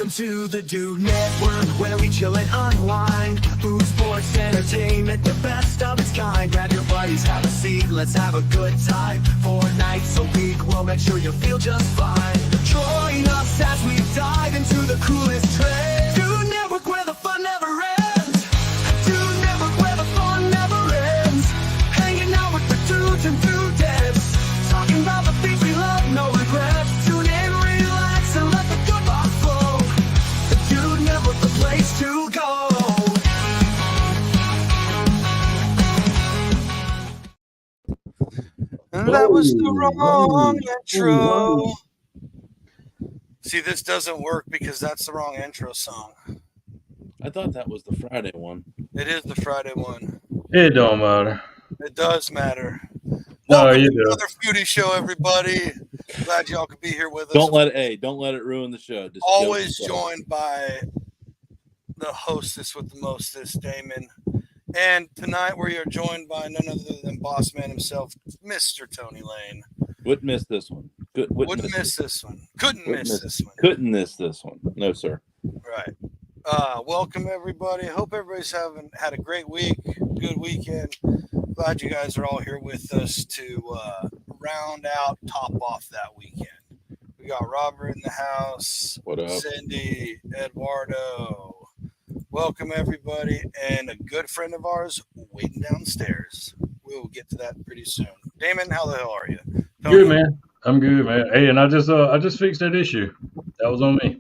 Welcome to the Dude Network, where we chill and unwind. Food, sports, entertainment, the best of its kind. Grab your buddies, have a seat, let's have a good time. 4 nights a week, we'll make sure you feel just fine. Join us as we dive into the coolest trends. Dude Network, where the fun never ends. Dude Network, where the fun never ends. Hanging out with the dudes and dudettes, talking about the things we love, no regrets. Tune in, relax, and let the good vibes flow. The Dude Network, the place to go. And that was the wrong intro. See, this doesn't work because that's the wrong intro song. I thought that was the Friday one. It is the Friday one. It don't matter. It does matter. No, Welcome you to do. another Foodie show, everybody. Glad y'all could be here with us. Don't let it ruin the show. Just Always joined by the hostess with the mostest, Damon. And tonight we are joined by none other than Boss Man himself, Mr. Tony Lane. Wouldn't miss this one. Wouldn't miss this one. Couldn't miss this one. Couldn't miss this one. No, sir. Right. Welcome, everybody. Hope everybody's had a great week, good weekend. Glad you guys are all here with us to top off that weekend. We got Robert in the house. What up? Cindy, Eduardo. Welcome, everybody. And a good friend of ours waiting downstairs. We'll get to that pretty soon. Damon, how the hell are you? Tony? Good, man. I'm good, man. Hey, and I just fixed that issue. That was on me.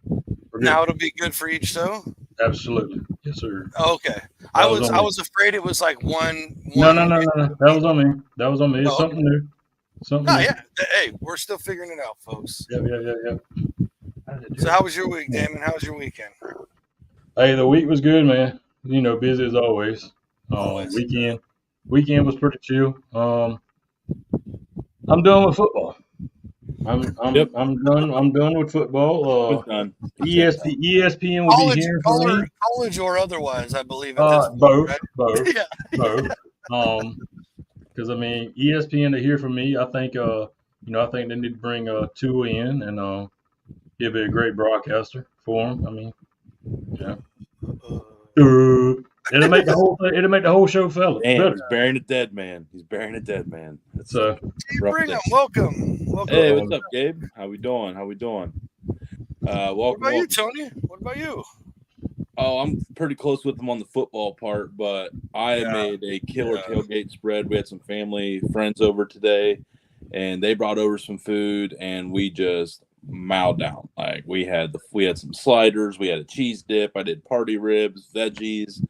We're good. Now it'll be good for each show? Absolutely. Yes, sir. Okay. That I was on was me. afraid it was like one. No. That was on me. That was on me. It's Oh, something new. Something No, new. yeah. Hey, we're still figuring it out, folks. Yep. So how was your week, Damon? How was your weekend? Hey, the week was good, man. You know, busy as always. Always. Weekend was pretty chill. I'm done with football. I'm done with football. It's done. ESPN will be here for me. College or otherwise, I believe. At this point, Both, right? both, Yeah. both. Because I mean, ESPN to hear from me. I think I think they need to bring Tua in, and he'll be a great broadcaster for him. I mean, yeah. It'll make the whole show Damn, better. he's burying a dead man. It's So rough Bring day. him. Welcome. Hey, what's up, Gabe? How we doing? What Welcome. about you, Tony? What about you? Oh, I'm pretty close with them on the football part, but I Yeah. made a killer tailgate spread. We had some family friends over today, and they brought over some food, and we just mowed down. Like we had some sliders, we had a cheese dip, I did party ribs, veggies.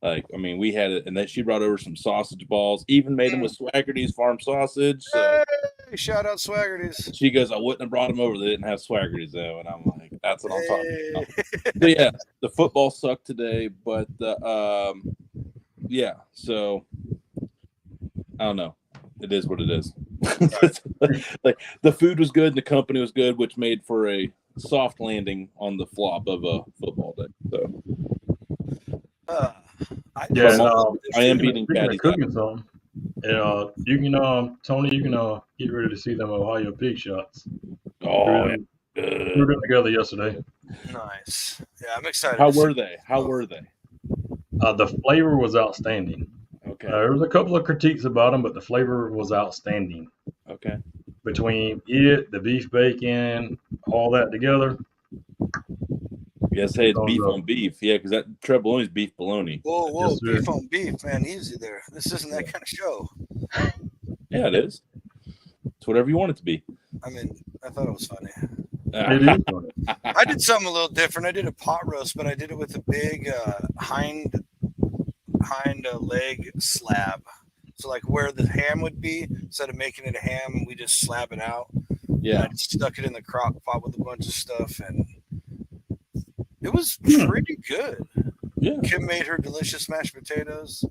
Like I mean, we had it, and then she brought over some sausage balls. Even made them with Swaggerty's farm sausage. So Hey, shout out Swaggerty's. she goes, "I wouldn't have brought them over. They didn't have Swaggerty's though." And I'm like, "That's what I'm talking about." Hey. So yeah, the football sucked today, but yeah. So I don't know. It is what it is. Like the food was good and the company was good, which made for a soft landing on the flop of a football day. So I am beating speaking of Patty's. cooking something. And you can Tony, you can get ready to see them Ohio pig shots. Oh, yeah. Threw them together yesterday. Nice. Yeah, I'm excited. How to see were they? How were they? The flavor was outstanding. Okay. There was a couple of critiques about them, but the flavor was outstanding. Okay. Between it, the beef bacon, all that together. Yes, hey, it's Thumbs beef up. on beef. Yeah, because that trebbilonis beef bologna. Whoa, Yes, sir. beef on beef, man. Easy there. This isn't that kind of show. Yeah, it is. It's whatever you want it to be. I mean, I thought it was funny. It is funny. I did something a little different. I did a pot roast, but I did it with a big hind leg slab. So like where the ham would be, instead of making it a ham, we just slab it out. Yeah. And I just stuck it in the crock pot with a bunch of stuff, and it was pretty good. Yeah. Kim made her delicious mashed potatoes.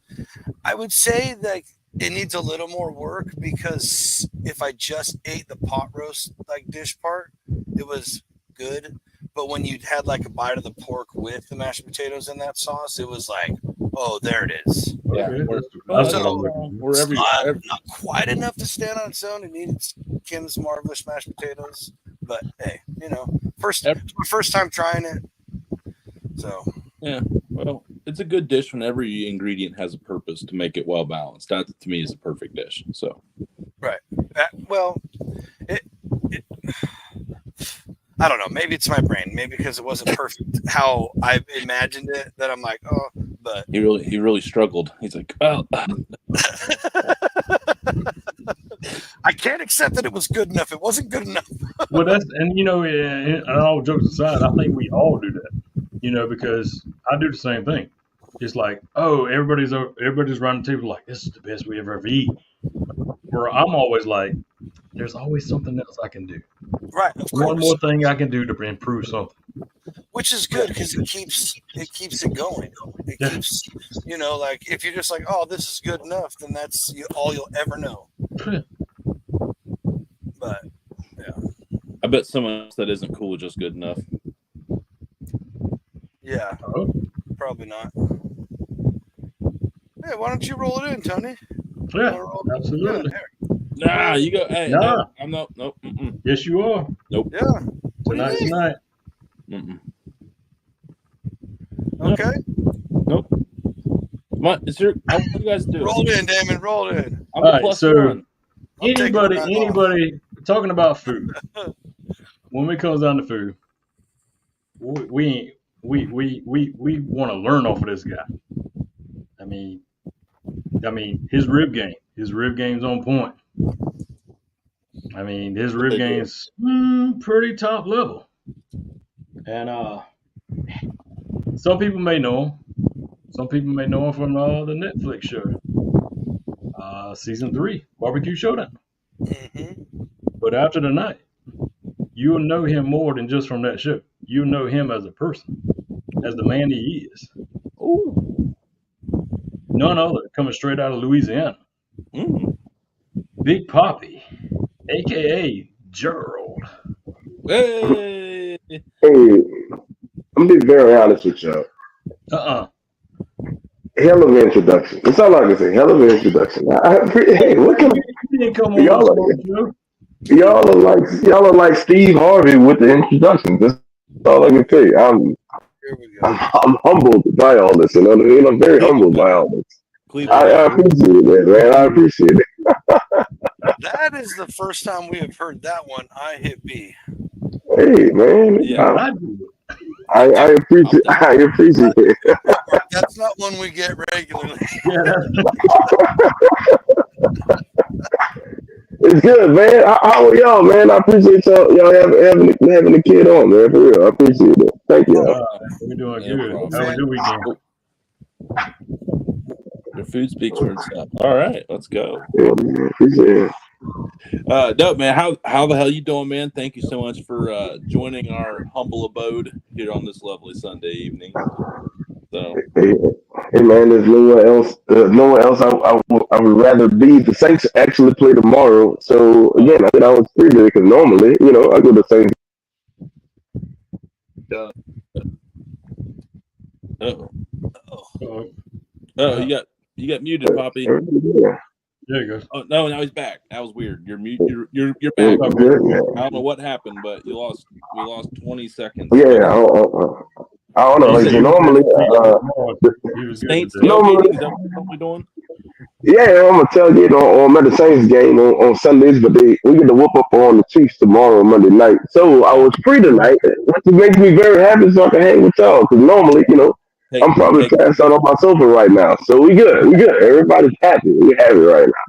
I would say that it needs a little more work because if I just ate the pot roast like dish part, it was good. But when you had like a bite of the pork with the mashed potatoes in that sauce, it was like, oh, there it is. Yeah. Okay. That's So, wherever Not quite enough to stand on its own. It needed Kim's marvelous mashed potatoes, But hey, first Yep. first time trying it. So Yeah, well, it's a good dish when every ingredient has a purpose to make it well balanced. That to me is a perfect dish. So right. Well, it I don't know. Maybe it's my brain. Maybe because it wasn't perfect how I imagined it that I'm like, oh, but he really struggled. He's like, well, I can't accept that it was good enough. It wasn't good enough. Well, and all jokes aside, I think we all do that, because I do the same thing. It's like, oh, everybody's around the table like, this is the best we ever eat. Where I'm always like, there's always something else I can do. Right. Of One course. more thing I can do to improve something. Which is good because it keeps it going. It keeps, like if you're just like, oh, this is good enough, then that's all you'll ever know. But I bet someone else that isn't cool is just good enough. yeah, Oh, probably not. Hey, why don't you roll it in, Tony? yeah, absolutely. Nah, you go. Hey, Nah. no, I'm not. Nope. Mm-mm. Yes, you are. Nope. Yeah. What do you mean? Tonight. Mm-mm. Okay. Nope. What is your? What do you guys do? Roll it in, Damon. Roll it in. I'm All a right, plus so- one. I'm taking mine off. Anybody talking about food? When it comes down to food, we want to learn off of this guy. I mean, his rib game's on point. I mean, his rib game's pretty top level. And some people may know him. Some people may know him from the Netflix show, season 3, BBQ Showdown. Mm-hmm. But after tonight, you'll know him more than just from that show. You'll know him as a person, as the man he is. Ooh. None other coming straight out of Louisiana. Mm. Big Papi, a.k.a. Gerald. Hey. Hey, I'm gonna be very honest with y'all. Hell of an introduction. That's all I can say. Hell of an introduction. Hey, what can You didn't come on Y'all this are- whole show. y'all are like Steve Harvey with the introduction. That's all I can tell you. Here we go. I'm humbled by all this. You know what I mean? I'm very humbled by all this. I Cleveland. appreciate it, man. I appreciate it. That is the first time we have heard that one. I hit B. Hey, man. Yeah. I do it. I appreciate it. That's not one we get regularly. Yeah, that's It's good, man. How are y'all, man? I appreciate y'all having the kid on, man. For real. I appreciate it. Thank you. we're doing Yeah, good. bro. Have a good weekend. Your food speaks for itself. All right, let's go. Yeah, man. Appreciate it. No, man. How the hell you doing, man? Thank you so much for joining our humble abode here on this lovely Sunday evening. So, Hey man, there's no one else I would rather be. The Saints actually play tomorrow. So again, I was free there because normally, I go to Saints. oh, you got muted, Poppy. Yeah. There you go. Oh no, now he's back. That was weird. You're mute. You're back. I don't know what happened, but we lost 20 seconds. Yeah, I don't know. Like, normally, He was good Saints with that. tailgating, is that what we're normally doing? yeah, I'm a tailgate on the Saints game on Sundays, but we get to whoop up on the Chiefs tomorrow, Monday night. So I was free tonight, which makes me very happy so I can hang with y'all. Because normally, Hey, I'm probably passed out on my sofa right now. So we good. Everybody's happy. We're happy right now.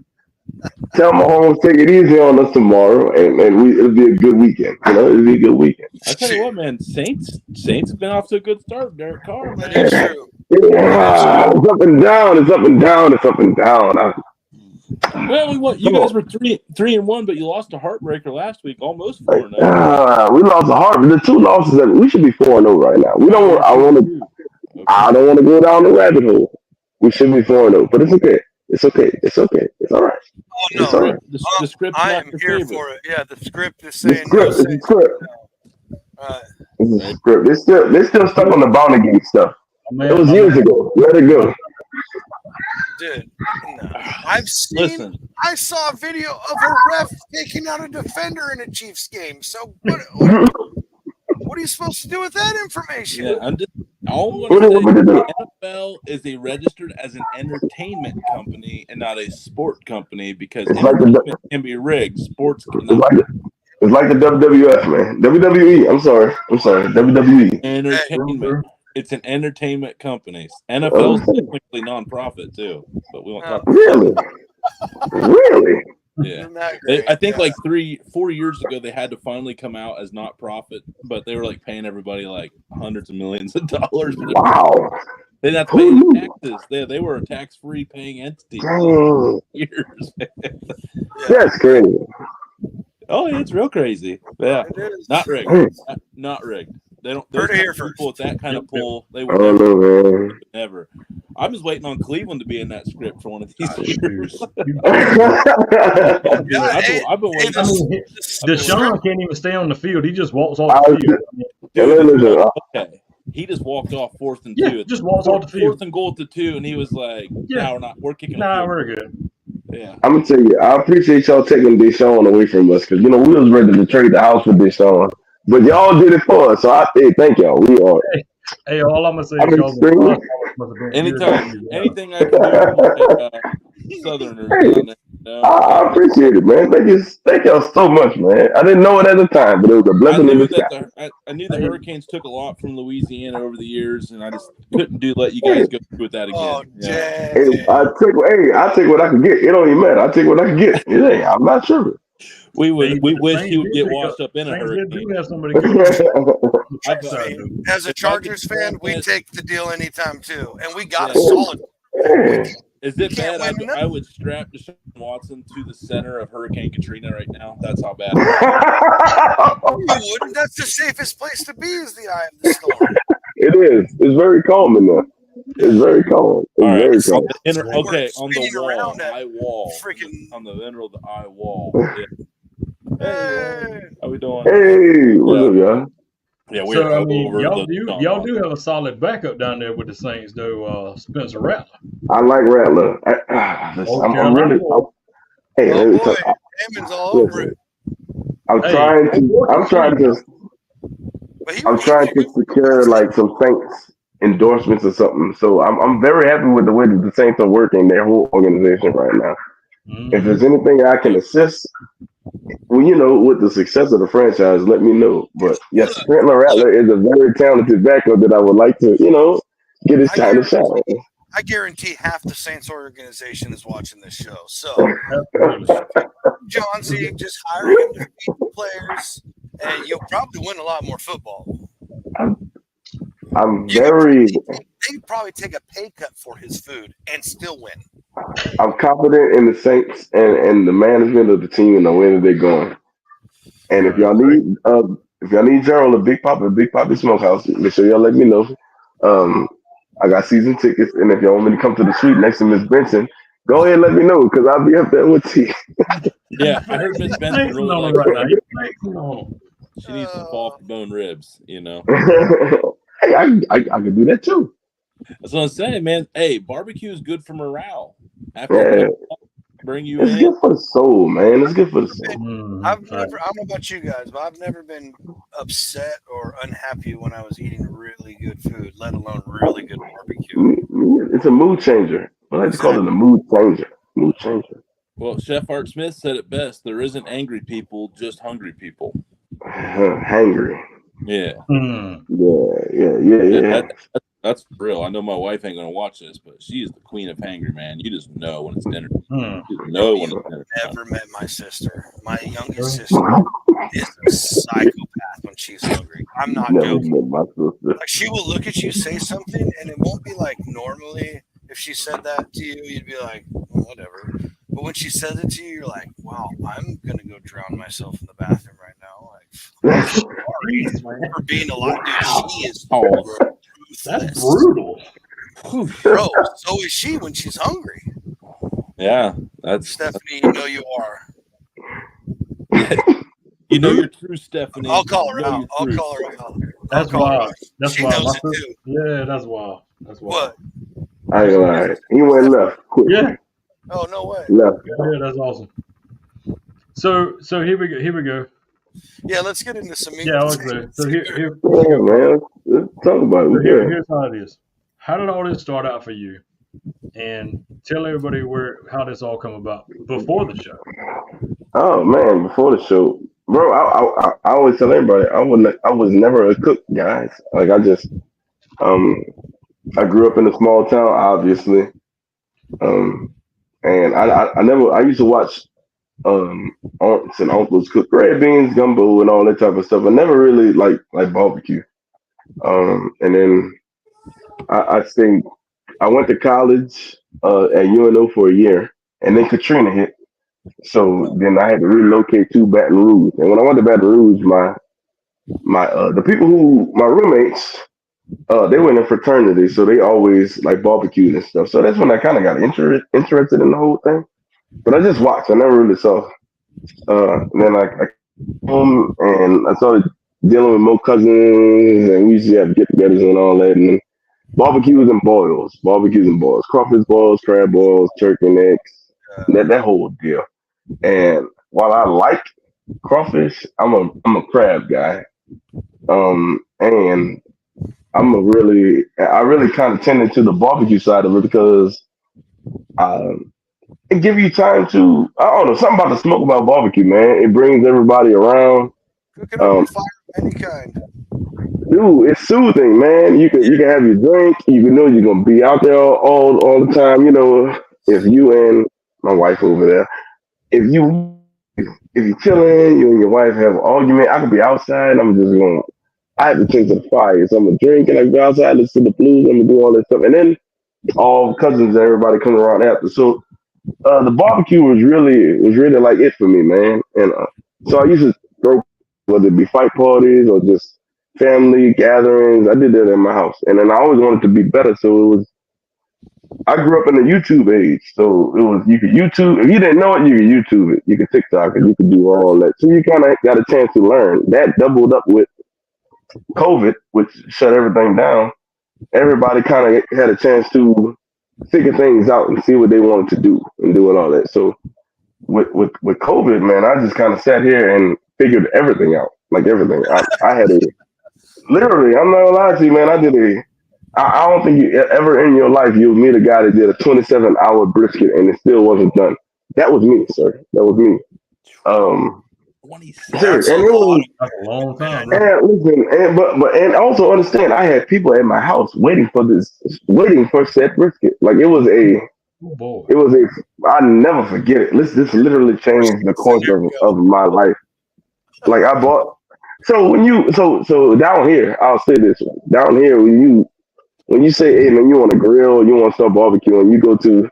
Tell Mahomes take it easy on us tomorrow, and it'll be a good weekend. It'll be a good weekend. I tell you what, man, Saints have been off to a good start. Derek Carr, That man. is true. Yeah, it's up and down. It's up and down. It's up and down. Well, you guys were 3-1, but you lost a heartbreaker last week, almost 4-0. We lost the heart. The two losses that we should be 4-0 right now. We don't. I don't want to go down the rabbit hole. We should be 4-0, but it's okay. It's okay. It's okay. It's all right. Oh It's all no, right. The script's I not am your here favorite. for it. Yeah, the script is The saying script. no. The script. Right. It's a script. They're still stuck on the bounty gate stuff. Man, It was years ago. Let it go. Dude, no. I've seen I saw a video of a ref taking out a defender in a Chiefs game. So what are you supposed to do with that information? Yeah, all I'm What going do you to want me to say do? is NFL is registered as an entertainment company and not a sport company because It's like entertainment can be rigged. Sports it's cannot. like the WWF, man. WWE. I'm sorry. WWE. Entertainment. It's an entertainment company. NFL's Okay. technically nonprofit too, but we won't talk about Really? Really? Yeah. Isn't that great? I think like 3-4 years ago they had to finally come out as not profit, but they were like paying everybody like hundreds of millions of dollars. Wow. They didn't have to pay any taxes. They were a tax-free paying entity for Dang. years. That's crazy. Oh, it's real crazy. Yeah, It is. not rigged. Hey, Not rigged. They don't. Heard Those it here people with that kind of pull, they I would don't never. know, man. Never. I'm just waiting on Cleveland to be in that script for one of these years. Yeah, I've been waiting. I mean, Deshaun can't even stay on the field. He just walks off the field. Dude, okay. He just walked off 4th and 2. Yeah, just walks off the field. 4th and goal at the 2, and he was like, Yeah. "No, we're kicking. Nah, we're good." Yeah. I'm gonna tell you, I appreciate y'all taking Deshaun away from us because we was ready to trade the house for Deshaun, but y'all did it for us. So I thank y'all. We are. Hey, all I'm gonna say I'm is y'all extremely- Anything I can do for Southerners down there. I appreciate it, man. Thank y'all so much, man. I didn't know it at the time, but it was a I blessing in knew disguise. I knew the Hurricanes took a lot from Louisiana over the years, and I just couldn't let you guys go through with that again. Oh, Yeah. dang. Hey, I take what I can get. It don't even matter. I take what I can get. I'm not sure. We wish Saints he would did get pick washed up in a Saints hurricane. do have somebody good. I mean, as a Chargers fan, we take the deal anytime too, and we got a Yeah. solid. Is it can't bad? win I would strap Deshaun Watson to the center of Hurricane Katrina right now. That's how bad. You wouldn't. That's the safest place to be. Is the eye of the storm. It is. It's very calm in there. It's very calm. It's All right. very calm. On the Spinning wall, around at eye wall, freaking- on the middle of the eye wall. Yeah. Hey. How we doing? Hey, what's up, y'all? Yeah, we're So I mean, over y'all the do have a solid backup down there with the Saints, though. Spencer Rattler. I like Rattler. I'm really. Hey, Oh let me boy, tell- Hammond's all over it. I'm Hey, trying to But he, I'm trying to secure like some Saints endorsements or something. So I'm very happy with the way that the Saints are working their whole organization right now. If there's anything I can assist, well, with the success of the franchise, let me know. But yes, Spencer Rattler is a very talented backup that I would like to, get his time to shine. I guarantee half the Saints organization is watching this show. So, John Z, just hire him to feed the players, and you'll probably win a lot more football. They'd probably take a pay cut for his food and still win. I'm confident in the Saints and the management of the team and the way that they're going. And if y'all need Gerald a Big Papi Smokehouse, make sure y'all let me know. I got season tickets, and if y'all want me to come to the suite next to Miss Benson, go ahead and let me know because I'll be up there with you. Yeah, I heard Miss Benson really on likes right now. it. She needs some fall bone ribs, Hey, I can do that too. That's what I'm saying, man. Hey, barbecue is good for morale. After bring you it's in. good for the soul, man. It's good for the soul. I don't know about you guys, but I've never been upset or unhappy when I was eating really good food, let alone really good barbecue. It's a mood changer. I like to call it a mood changer. Mood changer. Well, Chef Art Smith said it best. There isn't angry people, just hungry people. Hangry. Yeah. Yeah. That's real. I know my wife ain't gonna watch this, but she is the queen of hangry, man. You just know when it's dinner. You just know when it's dinner. Never met my sister. My youngest sister is a psychopath when she's hungry. I'm not joking. Like she will look at you, say something, and it won't be like normally. If she said that to you, you'd be like, well, whatever. But when she says it to you, you're like, wow, I'm gonna go drown myself in the bathroom right now. Like, sorry for being a lot. Dude, she is ruthless. That's brutal. Bro, so is she when she's hungry. Yeah, that's Stephanie. You know you are. You know you're true, Stephanie. I'll call her You know out. I'll call her out. That's wild. That's She wild. knows it too. Yeah, that's wild. That's wild. What? I ain't gonna lie. He went left quick. Yeah. Oh, no way. No. Yeah, that's awesome. So here we go. Here we go. Yeah, let's get into some meat Yeah, and okay. potatoes So here. here we Yeah, go, Carl. man. Let's talk about it. So We good. here's how it is. How did all this start out for you? And tell everybody how this all come about before the show. Oh man, before the show, bro, I always tell everybody I was never a cook, guys. Like um I grew up in a small town, obviously, um, and I never I used to watch aunts and uncles cook red beans, gumbo, and all that type of stuff. I never really like barbecue. And then I think I went to college at UNO for a year, and then Katrina hit. So then I had to relocate to Baton Rouge. And when I went to Baton Rouge, my the people who my roommates, they went in fraternity, so they always like barbecued and stuff. So that's when I kind of got interested in the whole thing. But I just watched. I never really saw. Then I home and I started dealing with more cousins, and we used to have get-togethers and all that. And then barbecues and boils, crawfish boils, crab boils, turkey necks, that whole deal. And while I like crawfish, I'm a crab guy. And I really kind of tend to the barbecue side of it because um, it give you time to I don't know something about the smoke about barbecue, man. It brings everybody around. Cooking over Um, a fire of any kind. Dude, it's soothing, man. You can have your drink. You can know you're gonna be out there all the time. You know, if you and my wife over there, if you if you're chilling, you and your wife have an argument, I could be outside. I'm just going. I have to tend to the fire, so I'm gonna drink and I go outside, listen to the blues. I'm gonna do all that stuff, and then all cousins and everybody come around after. So the barbecue was really like it for me, man. And so I used to throw whether it be fight parties or just family gatherings. I did that in my house, and then I always wanted to be better. So it was. I grew up in the YouTube age, so it was you could YouTube. If you didn't know it, you could YouTube it. You could TikTok it. You could do all that. So you kind of got a chance to learn. That doubled up with COVID, which shut everything down. Everybody kind of had a chance to figure things out and see what they wanted to do and doing all that. So with COVID, man, I just kind of sat here and figured everything out, like everything. I had a literally. I'm not gonna lie to you, man. I don't think you ever in your life you'll meet a guy that did a 27-hour brisket and it still wasn't done. That was me, sir. That was me. Um, 27. serious, That's a and it lot, was. That's a long time, man. bro. And listen, and also understand, I had people at my house waiting for said brisket. Like Oh boy. it was a. I never forget it. This literally changed the course There we of go. my life. Like I bought. So when you so down here, I'll say this one. Down here, when you say, hey man, you want to grill, you want to start barbecue, and you go to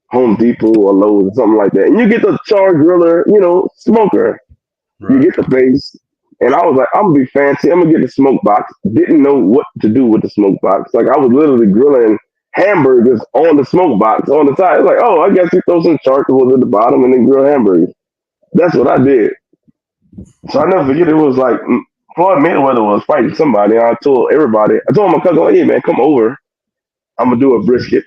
Home Depot or Lowe's or something like that, and you get the char griller, smoker. You Right. get the base. And I was like, I'm gonna be fancy. I'm gonna get the smoke box. Didn't know what to do with the smoke box. Like I was literally grilling hamburgers on the smoke box on the side. It's like, oh, I guess you throw some charcoal at the bottom and then grill hamburgers. That's what I did. So I never forget. It was like Floyd Mayweather was fighting somebody. And I told everybody. I told my cousin, like, hey man, come over. I'm gonna do a brisket.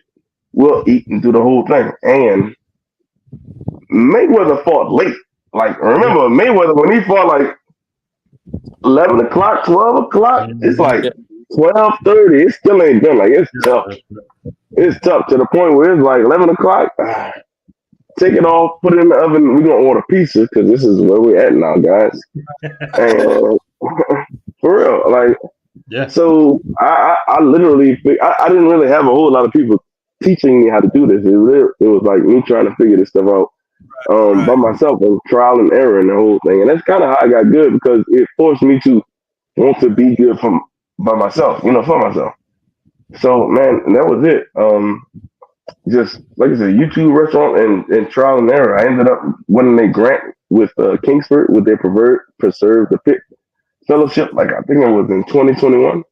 We'll eat and do the whole thing. And Mayweather fought late. Like Yeah. remember Mayweather when he fought like 11 o'clock, 12 o'clock. It's Mhm. like Yeah. 12:30. It still ain't done. Like it's Yeah, tough. that's right. It's tough to the point where it's like 11 o'clock. Take it off, put it in the oven. We're gonna order pizza because this is where we're at now, guys. And for real, like Yeah. so, I literally I didn't really have a whole lot of people teaching me how to do this. It was like me trying to figure this stuff out by Right. myself and trial and error and the whole thing. And that's kind of how I got good because it forced me to want to be good by myself, for myself. So man, that was it. Just like I said, YouTube restaurant and trial and error. I ended up winning a grant with Kingsford with their preserve the pit fellowship. Like I think it was in 2021,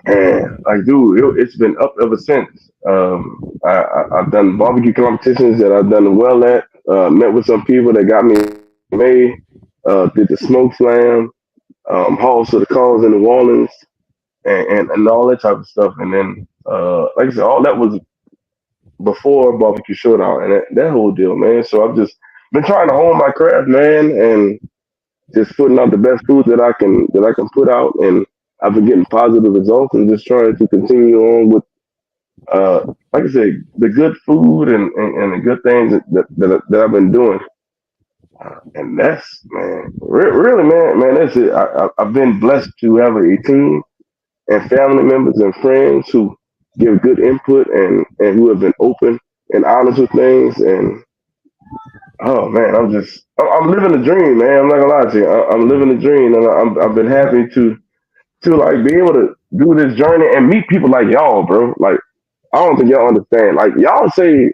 and like dude, it's been up ever since. I've done barbecue competitions that I've done well at. Met with some people that got me made. Did the smoke slam, halls to the calls in New Orleans, and all that type of stuff. And then, like I said, all that was before barbecue showdown and that whole deal, man. So I've just been trying to hone my craft, man, and just putting out the best food that I can put out, and I've been getting positive results, and just trying to continue on with, like I said, the good food and the good things that I've been doing. And that's, man, really, man, that's it. I've been blessed to have a team and family members and friends who give good input and who have been open and honest with things. And oh man, I'm living the dream, man. I'm not gonna lie to you. I'm living the dream, and I've been happy to like be able to do this journey and meet people like y'all, bro. Like I don't think y'all understand. Like y'all say,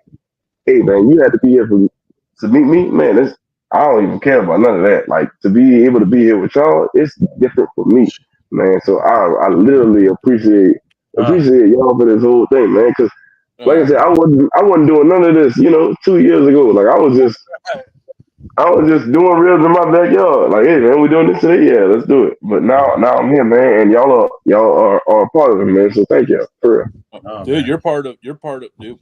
hey man, you had to be here to meet me, man. I don't even care about none of that. Like to be able to be here with y'all, it's different for me, man. So I literally appreciate y'all for this whole thing, man. Because like I said, I wasn't doing none of this, 2 years ago. Like I was just doing reels in my backyard. Like, hey man, we doing this today? Yeah, let's do it. But now I'm here, man, and y'all are a part of it, man. So thank you for real. Oh, dude, man. You're part of dude.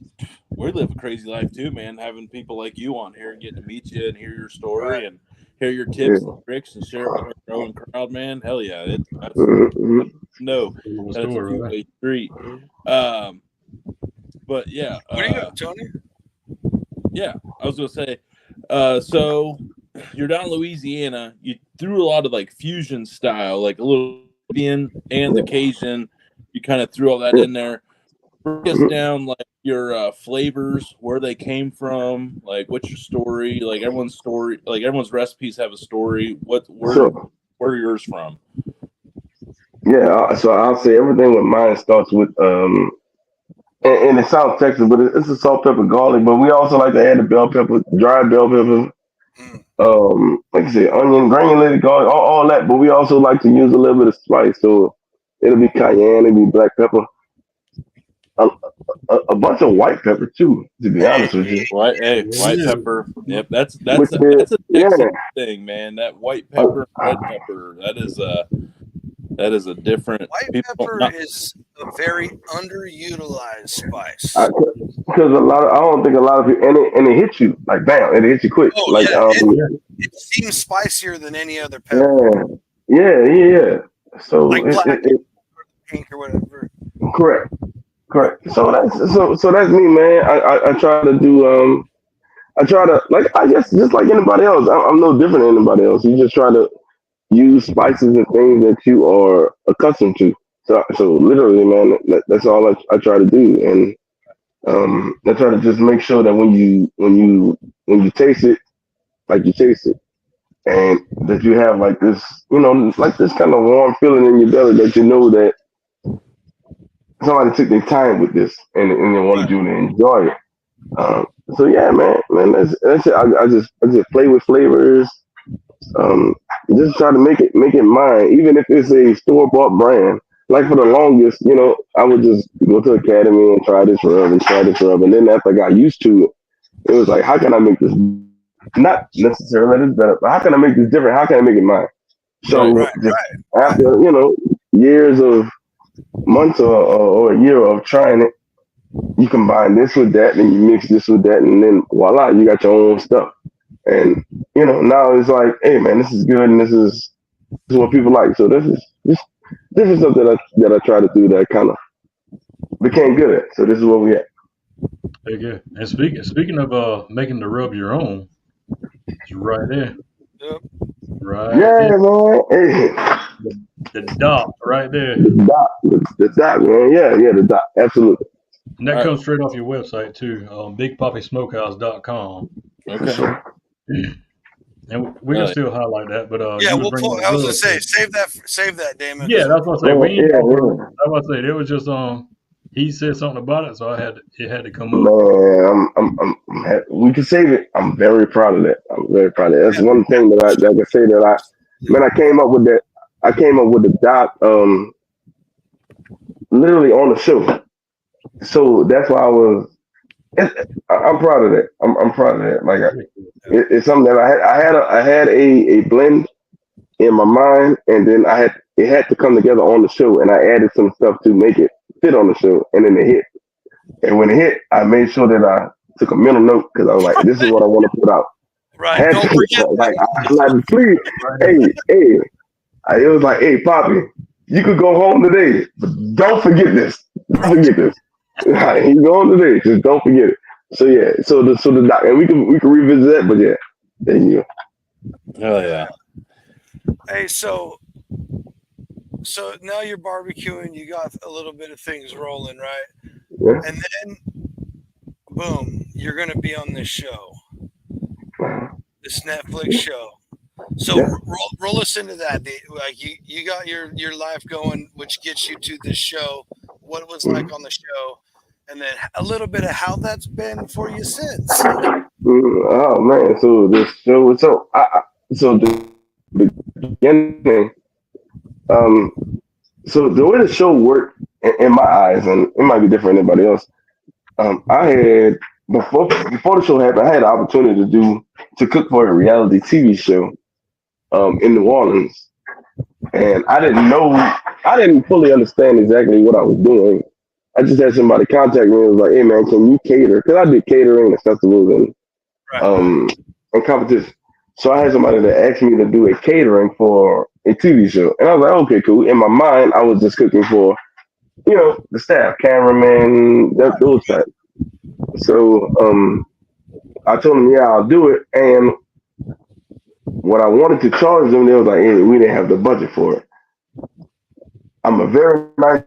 We live a crazy life too, man. Having people like you on here and getting to meet you and hear your story and hear your tips and tricks and share it with our growing crowd, man. Hell yeah, that's Mm-hmm. no, that's a two-way street. But yeah, What do you got, Tony? Yeah, I was gonna say. So you're down in Louisiana. You threw a lot of like fusion style, like a little Indian and the Cajun. You kind of threw all that in there. Break us down like your flavors, where they came from, like what's your story, like everyone's story, like everyone's recipes have a story. Where are yours from? Yeah, so I'll say everything with mine starts with and it sounds Texas, but it's a salt, pepper, garlic. But we also like to add the bell pepper, dried bell pepper, like I said, onion, granulated garlic, all that. But we also like to use a little bit of spice, so it'll be cayenne, it'll be black pepper, a bunch of white pepper too. To be honest with you, White pepper. Yep, that's Which a Texas yeah, thing, man. That white pepper, red pepper. That is a different. White pepper is a very underutilized spice. because I don't think a lot of people, and it hits you like bam, it hits you quick. Oh Like yeah, it seems spicier than any other pepper. yeah. So like black, pink, or whatever. Correct. So that's me, man. I try to do I try to, like, I guess just like anybody else. I'm no different than anybody else. You just try to use spices and things that you are accustomed to. So literally, man, that's all I try to do, and I try to just make sure that when you taste it, like you taste it, and that you have like this, like this kind of warm feeling in your belly that you know that somebody took their time with this and they wanted you to enjoy it. So yeah, man, that's it. I just play with flavors. Just try to make it mine, even if it's a store bought brand. Like for the longest, I would just go to Academy and try this rub and try this rub, and then after I got used to it, it was like, how can I make this not necessarily this better, but how can I make this different? How can I make it mine? So after years of months or a year of trying it, you combine this with that, and you mix this with that, and then voila, you got your own stuff. And now it's like, hey man, this is good, and this is what people like. So this is something that I try to do that I kind of became good at. So this is what we at. Very good. And speaking of making the rub your own, it's right there. Yep. Right. Yeah, man. Hey. The dot right there. The dot, man. Yeah, the dot. Absolutely. And that comes straight off your website too, BigPapiSmokehouse.com. Okay. And we can still highlight that, but I was gonna say, save that, Damon. Yeah, that's what I say. That's what I said. It was just he said something about it, so it had to come up. Man, we can save it. I'm very proud of that. That's one thing that I can say that I came up with that. I came up with the dot literally on the show. So that's why I'm proud of that. I'm proud of that. Like it's something that I had a blend in my mind, and then it had to come together on the show, and I added some stuff to make it fit on the show, and then it hit. And when it hit, I made sure that I took a mental note because I was like, "This is what I want to put out." Right. Had Don't to, forget like, that. I'm like, please, hey, it was like, "Hey, Poppy, you could go home today, but don't forget this. Don't forget this. Like, you go home today, just don't forget it." So yeah, so the doc, and we can revisit that, but yeah, there you go. Hell yeah. Hey, so now you're barbecuing. You got a little bit of things rolling, right? Yeah. And then, boom, you're gonna be on this show, this Netflix show. So Yeah. roll us into that. Like you got your life going, which gets you to this show. What it was like on the show, and then a little bit of how that's been for you since. Oh man, so this show, so the beginning, um, so the way the show worked in my eyes, and it might be different than anybody else. I had before the show happened, I had the opportunity to cook for a reality TV show in New Orleans, and I didn't fully understand exactly what I was doing. I just had somebody contact me and was like, "Hey man, can you cater?" Because I did catering and festivals Right. um and competition. So I had somebody that asked me to do a catering for a TV show, and I was like, "Okay, cool." In my mind, I was just cooking for the staff, cameraman, those types. So I told them, "Yeah, I'll do it." And what I wanted to charge them, they was like, "Hey, we didn't have the budget for it." I'm a very nice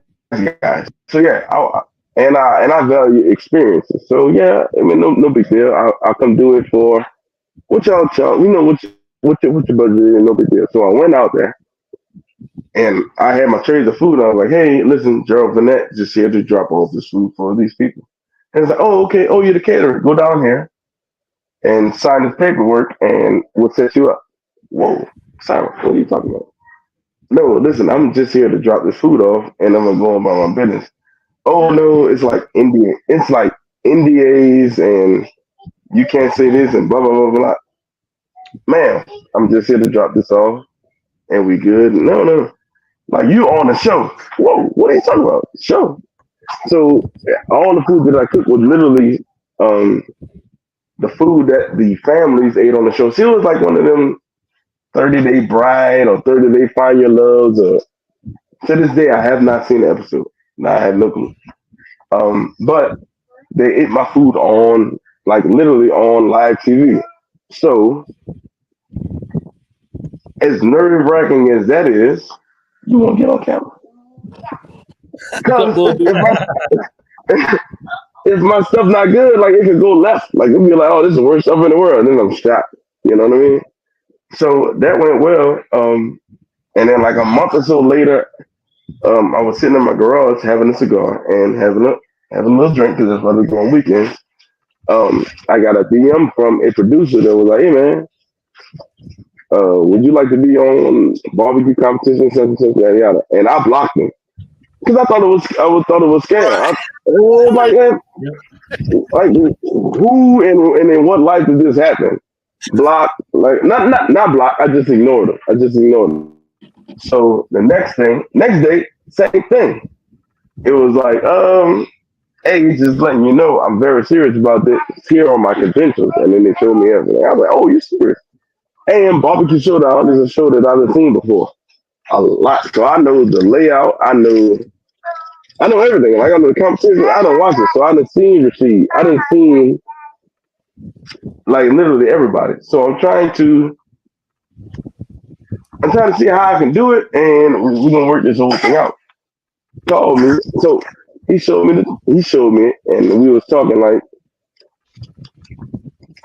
guy, so yeah, I value experiences. So yeah, I mean, no big deal. I'll come do it for what y'all charge. What your budget is, no big deal. So I went out there and I had my trays of food. And I was like, "Hey, listen, Gerald Vinnett just here to drop off this food for these people." And it's like, "Oh, okay. Oh, you're the caterer. Go down here and sign this paperwork, and we'll set you up." Whoa, Simon, what are you talking about? No, listen, I'm just here to drop this food off, and I'm gonna go about my business. Oh no, it's like Indian. It's like NDAs, and you can't say this and blah blah blah blah. Man, I'm just here to drop this off, and we good. No, no, like you on the show. Whoa, what are you talking about? Show. So yeah, all the food that I cooked was literally um, the food that the families ate on the show. She was like one of them 30-Day Bride or 30-Day Find Your Loves. Or to this day, I have not seen the episode. No, I have no clue. But they ate my food on, like literally on live TV. So, as nerve wracking as that is, you won't get on camera. What's up, Because little dude? if my stuff not good, like it could go left. Like it'd be like, "Oh, this is the worst stuff in the world." And then I'm shot. You know what I mean? So that went well. And then like a month or so later, I was sitting in my garage having a cigar and having a little drink because that's what I do on weekends. I got a DM from a producer that was like, "Hey man, would you like to be on barbecue competition, such and such, yada yada?" And I blocked him because I thought it was scam. Right. I was like, man, Yep. like who and in what life did this happen? Block, like not block. I just ignored him. So the next day, same thing. It was like, hey, just letting you know, I'm very serious about this. Here are my credentials, and then they showed me everything. I was like, "Oh, you serious?" And Barbecue Showdown is a show that I've seen before a lot, so I know the layout. I know everything. Like I know the competition. I don't watch it, so I done seen Rashid. I done seen like literally everybody. So I'm trying to see how I can do it, and we're gonna work this whole thing out. Called me, so he showed me, and we was talking like,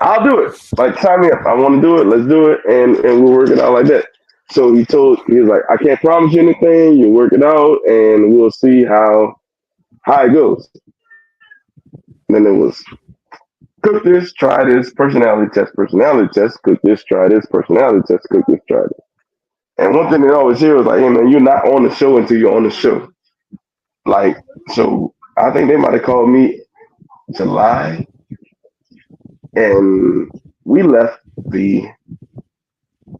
"I'll do it. Like sign me up. I want to do it. Let's do it," and we'll work it out like that. So he was like, "I can't promise you anything. You work it out, and we'll see how it goes." And then it was cook this, try this, personality test, cook this, try this, personality test, cook this, try this. And one thing they always hear was like, "Hey man, you're not on the show until you're on the show." Like, so I think they might have called me July, and we left the.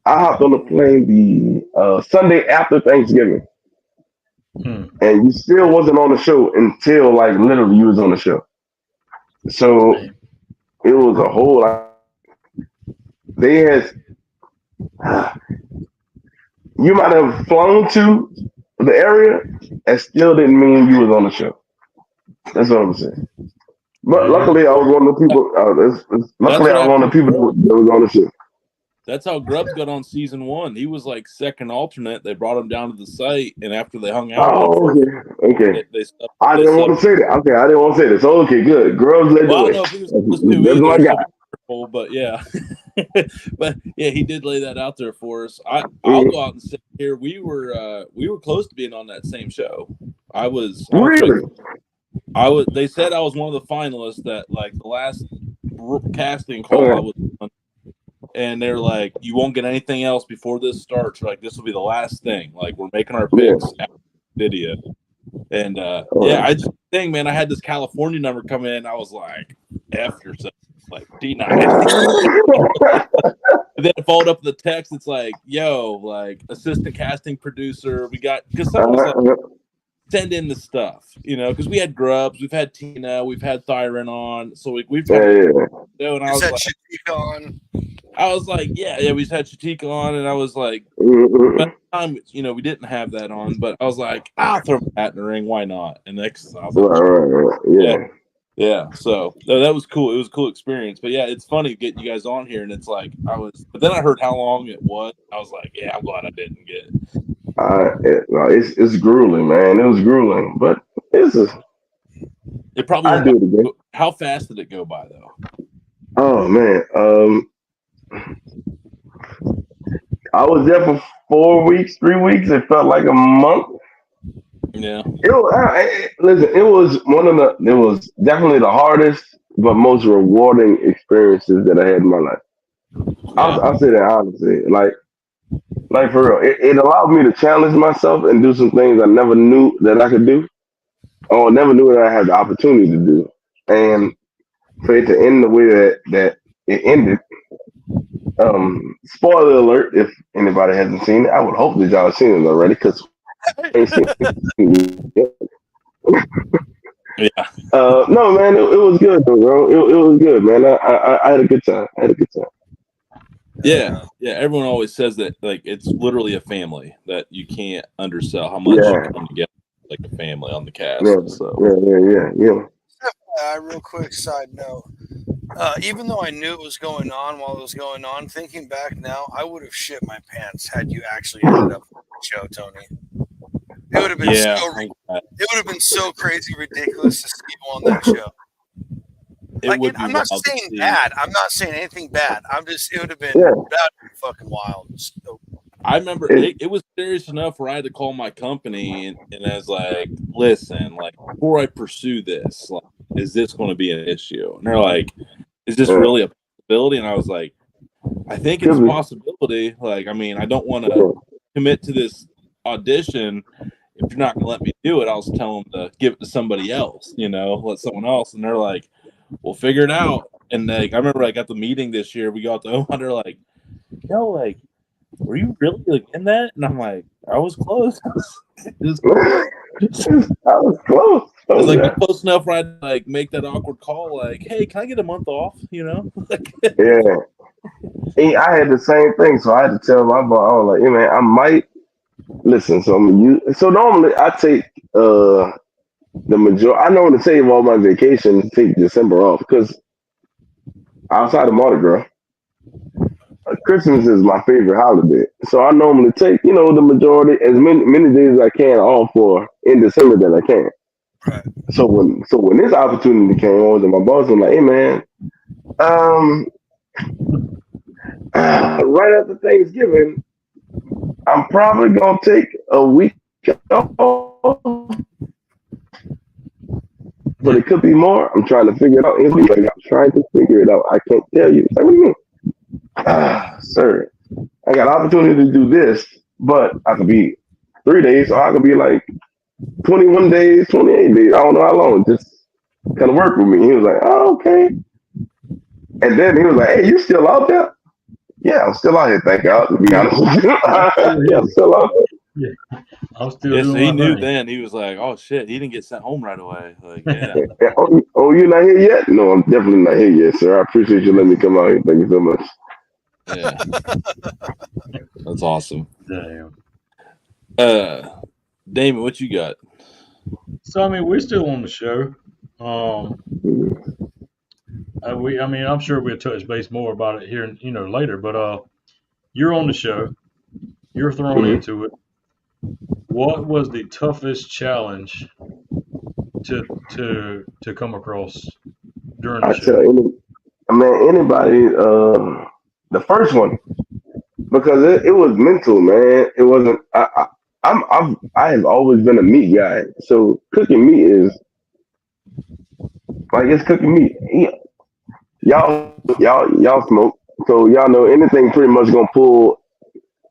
I hopped on the plane the Sunday after Thanksgiving, Hmm. and you still wasn't on the show until like literally you was on the show. So it was a whole lot. They had, you might have flown to the area and still didn't mean you was on the show. That's what I'm saying. But Yeah. luckily, I was one of the people. That's Luckily, what I was one of happened the people that was on the show. That's how Grubbs got on season 1. He was like second alternate. They brought him down to the site, and after they hung out with him Oh, for, okay. they subbed. I didn't want to say that. Okay, I didn't want to say this. Okay, good. Girls led the Well, I don't way. know if he was supposed to That's my either, so guy. be careful. But yeah, but yeah, he did lay that out there for us. I'll Mm, go out and say here we were close to being on that same show. I was really? They said I was one of the finalists that like the last casting call I Okay. was on, and they're like, you won't get anything else before this starts. Like this will be the last thing. Like we're making our Yeah. picks after the video. And Okay. I just think, man, I had this California number come in. I was like, F yourself, like D9. And then it followed up with the text. It's like, yo, like assistant casting producer. We got, because someone was like, send in the stuff, because we had Grubbs, we've had Tina, we've had Thyron on, so we've had and I was Said like, Shatika on. yeah, we had Shatika on, and I was like, by the time we didn't have that on, but I was like, I'll throw my hat in the ring, why not? And next, I was like, Right. yeah. So that was cool. It was a cool experience. But yeah, it's funny getting you guys on here, and it's like but then I heard how long it was. I was like, yeah, I'm glad I didn't get it. It's grueling, man. It was grueling, but It probably I do it again. How fast did it go by though? Oh man, I was there for 4 weeks, 3 weeks. It felt like a month. Yeah. Listen, it was definitely the hardest but most rewarding experiences that I had in my life. Yeah. I'll say that honestly. Like for real, it allowed me to challenge myself and do some things I never knew that I could do, or never knew that I had the opportunity to do. And for it to end the way that it ended. Spoiler alert! If anybody hasn't seen it, I would hope that y'all have seen it already because I ain't seen it yet. Yeah. No, man, it was good, though, bro. It was good, man. I had a good time. Yeah. Everyone always says that, like, it's literally a family that you can't undersell how much you come together like a family on the cast. Yeah. Real quick side note. Even though I knew it was going on while it was going on, thinking back now, I would have shit my pants had you actually ended up on the show, Tony. It would have been it would have been so crazy ridiculous to see you on that show. I'm not saying bad. I'm not saying anything bad. It would have been fucking wild. So, I remember it was serious enough where I had to call my company and I was like, listen, like before I pursue this, like, is this going to be an issue? And they're like, is this really a possibility? And I was like, I think it's a possibility. Like, I mean, I don't want to commit to this audition if you're not going to let me do it. I'll just tell them to give it to somebody else, let someone else. And they're like, we'll figure it out. And like, I remember I got the meeting this year. We got the Oman. They're like, like, were you really like in that? And I'm like, I was close. I was close. I was like, close enough where I'd like make that awkward call, like, hey, can I get a month off? Yeah. And I had the same thing, so I had to tell my boss, I was like, hey man, I might listen. So normally I take the majority. I know to save all my vacation, take December off because outside of Mardi Gras, Christmas is my favorite holiday. So I normally take, the majority, as many days as I can off for in December that I can. right. So when this opportunity came on, and my boss was like, hey man, right after Thanksgiving, I'm probably gonna take a week off. But it could be more. I'm trying to figure it out. I'm trying to figure it out. I can't tell you. Like, what do you mean? Sir, I got opportunity to do this, but I could be 3 days, or I could be like 21 days, 28 days. I don't know how long. Just kind of work with me. He was like, oh, okay. And then he was like, hey, you still out there? Yeah, I'm still out here, thank God, to be honest with you. Yeah, I'm still out there. Yeah, I'm still Yes, doing he my knew thing. then. He was like, "Oh shit, he didn't get sent home right away." Like, yeah, Oh, you're not here yet? No, I'm definitely not here yet, sir. I appreciate you letting me come out here. Thank you so much. yeah, that's awesome. Damn. Damon, what you got? So I mean, we're still on the show. Mhm. I mean, I'm sure we'll touch base more about it here, later. But you're on the show. You're thrown Mhm. into it. What was the toughest challenge to come across during the I tell show? anybody, the first one, because it was mental, man. It wasn't. I have always been a meat guy, so cooking meat is like it's cooking meat. Y'all smoke, so y'all know anything pretty much gonna pull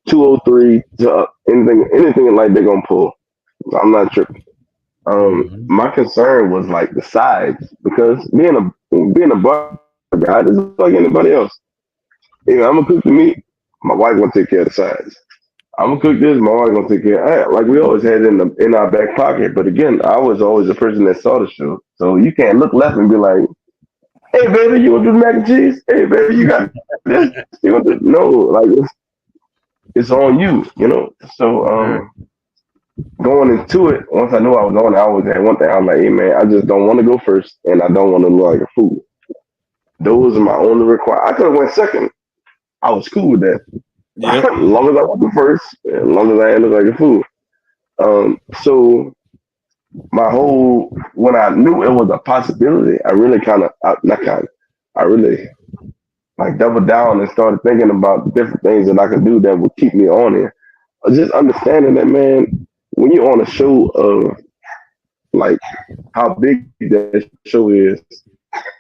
203 to anything like they're gonna pull. I'm not tripping. Hmm. My concern was like the sides because being a bar guy is like anybody else. I'm gonna cook the meat. My wife gonna take care of the sides. I'm gonna cook this. My wife gonna take care. Like we always had it in our back pocket. But again, I was always the person that saw the show, so you can't look left and be like, "Hey, baby, you want to do mac and cheese? Hey, baby, you got this? You want to?" No, like it's on you, So Right. going into it, once I knew I was on it, I always had one thing. I'm like, hey man, I just don't want to go first, and I don't want to look like a fool. Those are my only requirements. I could have went second. I was cool with that. Yep. As long as I wasn't first, as long as I didn't look like a fool. So my whole when I knew it was a possibility, I really not kind of, I really like doubled down and started thinking about the different things that I could do that would keep me on it. Just understanding that, man, when you're on a show of like how big that show is,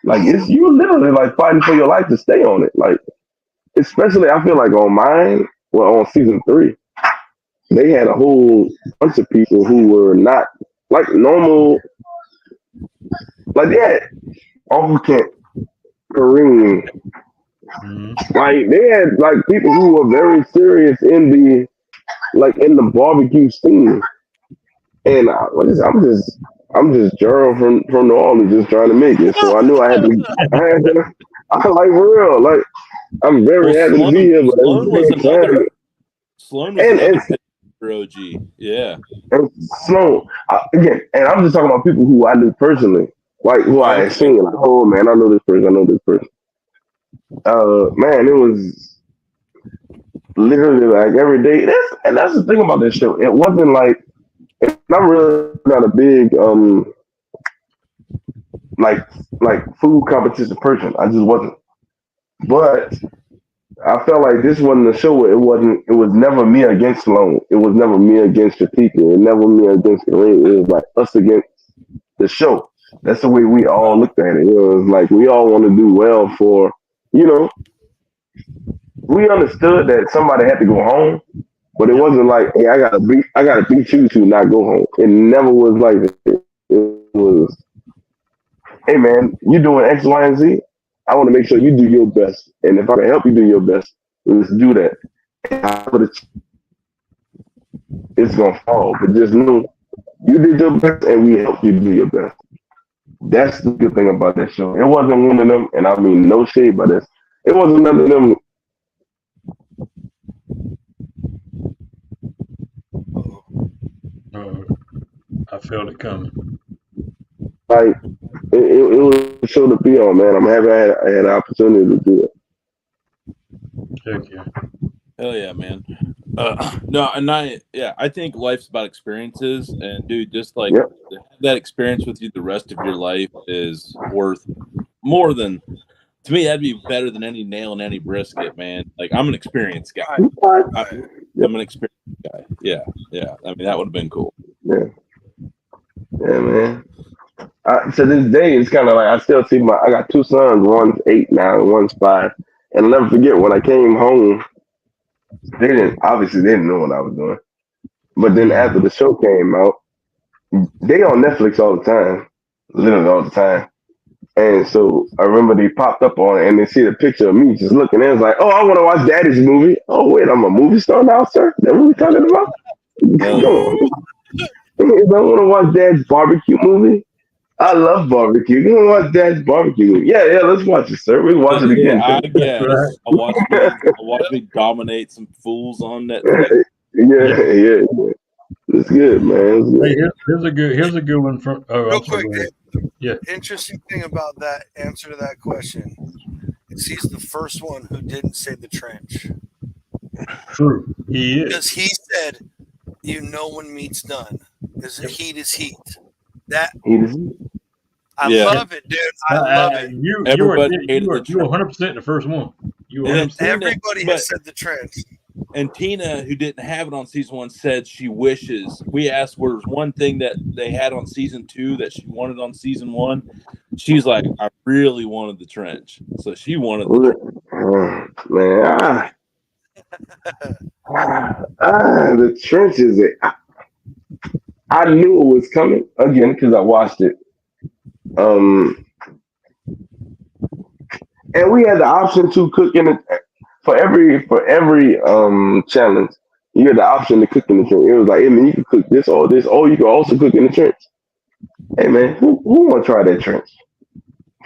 like you're literally like fighting for your life to stay on it. Like especially I feel like on mine, well on season 3, they had a whole bunch of people who were not like normal. Like they had Uncle Kent, Kareem, Hmm. like they had like people who were very serious in the barbecue scene. And I'm just Gerald from New Orleans, just trying to make it. So I knew I like for real, like I'm Well, very happy to be here, but at Sloan was the same another time, Sloan was and another picture OG. Yeah. and Sloan again, and I'm just talking about people who I knew personally, like who I had Okay. seen. Like, oh man, I know this person. I know this person. Man, it was literally like every day. That's the thing about this show. It wasn't like, and I'm really not a big like food competition person. I just wasn't. But I felt like this wasn't a show where it wasn't. It was never me against Sloan. It was never me against Shatika. It was never me against Kareem. It was like us against the show. That's the way we all looked at it. It was like we all want to do well for, you know, we understood that somebody had to go home, but it Yep. wasn't like, hey, I gotta beat you to not go home. It never was like that. It was, hey man, you doing X, Y, and Z. I want to make sure you do your best, and if I can help you do your best, let's do that. But it's gonna fall, but just know you did your best, and we helped you do your best. That's the good thing about that show. It wasn't one of them, and I mean no shade by this. It wasn't none of them Uh, I felt it coming. like it was a show to be on, man. I'm happy I had an opportunity to do it. Heck yeah. Hell yeah, man. No, and I think life's about experiences, and dude, just like Yep. to have that experience with you the rest of your life is worth more than to me. That'd be better than any nail in any brisket, man. Like I'm an experienced guy. Right. I, Right. I'm an experienced guy. Yeah, yeah. I mean, that would have been cool. Yeah, yeah, man. To this day, it's kind of like I still see I got two sons. One's 8 now, and one's 5. And I'll never forget when I came home. They didn't know what I was doing. But then after Hmm. the show came out, they on Netflix all the time, literally all the time. And so I remember they popped up on it and they see the picture of me just looking. And it's like, oh, I want to watch Daddy's movie. Oh wait, I'm a movie star now, sir. That what we talking about? Come Oh, on. If I want to watch Dad's barbecue movie, I love barbecue. You want to watch Dad's barbecue movie? Yeah, yeah, let's watch it, sir. We can watch it yeah, again, I too. Right. guess. I watch me dominate some fools on Netflix. Yeah. Yeah, yeah, yeah. It's good, man. It's Hey, good. here's a good one from. Oh, Real I'm sorry. quick, Go ahead. Yeah. interesting thing about that answer to that question is he's the first one who didn't say the trench. True. He is. Because he said, when meat's done. Because heat is heat. That He just, I Yeah. love it, dude. I love it. Everybody hated the you were trench. 100% the first one. You were And then 100%. Tina, Everybody but has said the trench. and Tina, who didn't have it on season 1, said she wishes. We asked where was one thing that they had on season 2 that she wanted on season 1. She's like, I really wanted the trench, so she wanted the trench. man, the trenches. I knew it was coming again because I watched it. And we had the option to cook in it for every challenge. You had the option to cook in the trench. It was like, hey man, you can cook this, or you can also cook in the trench. Hey man, who want to try that trench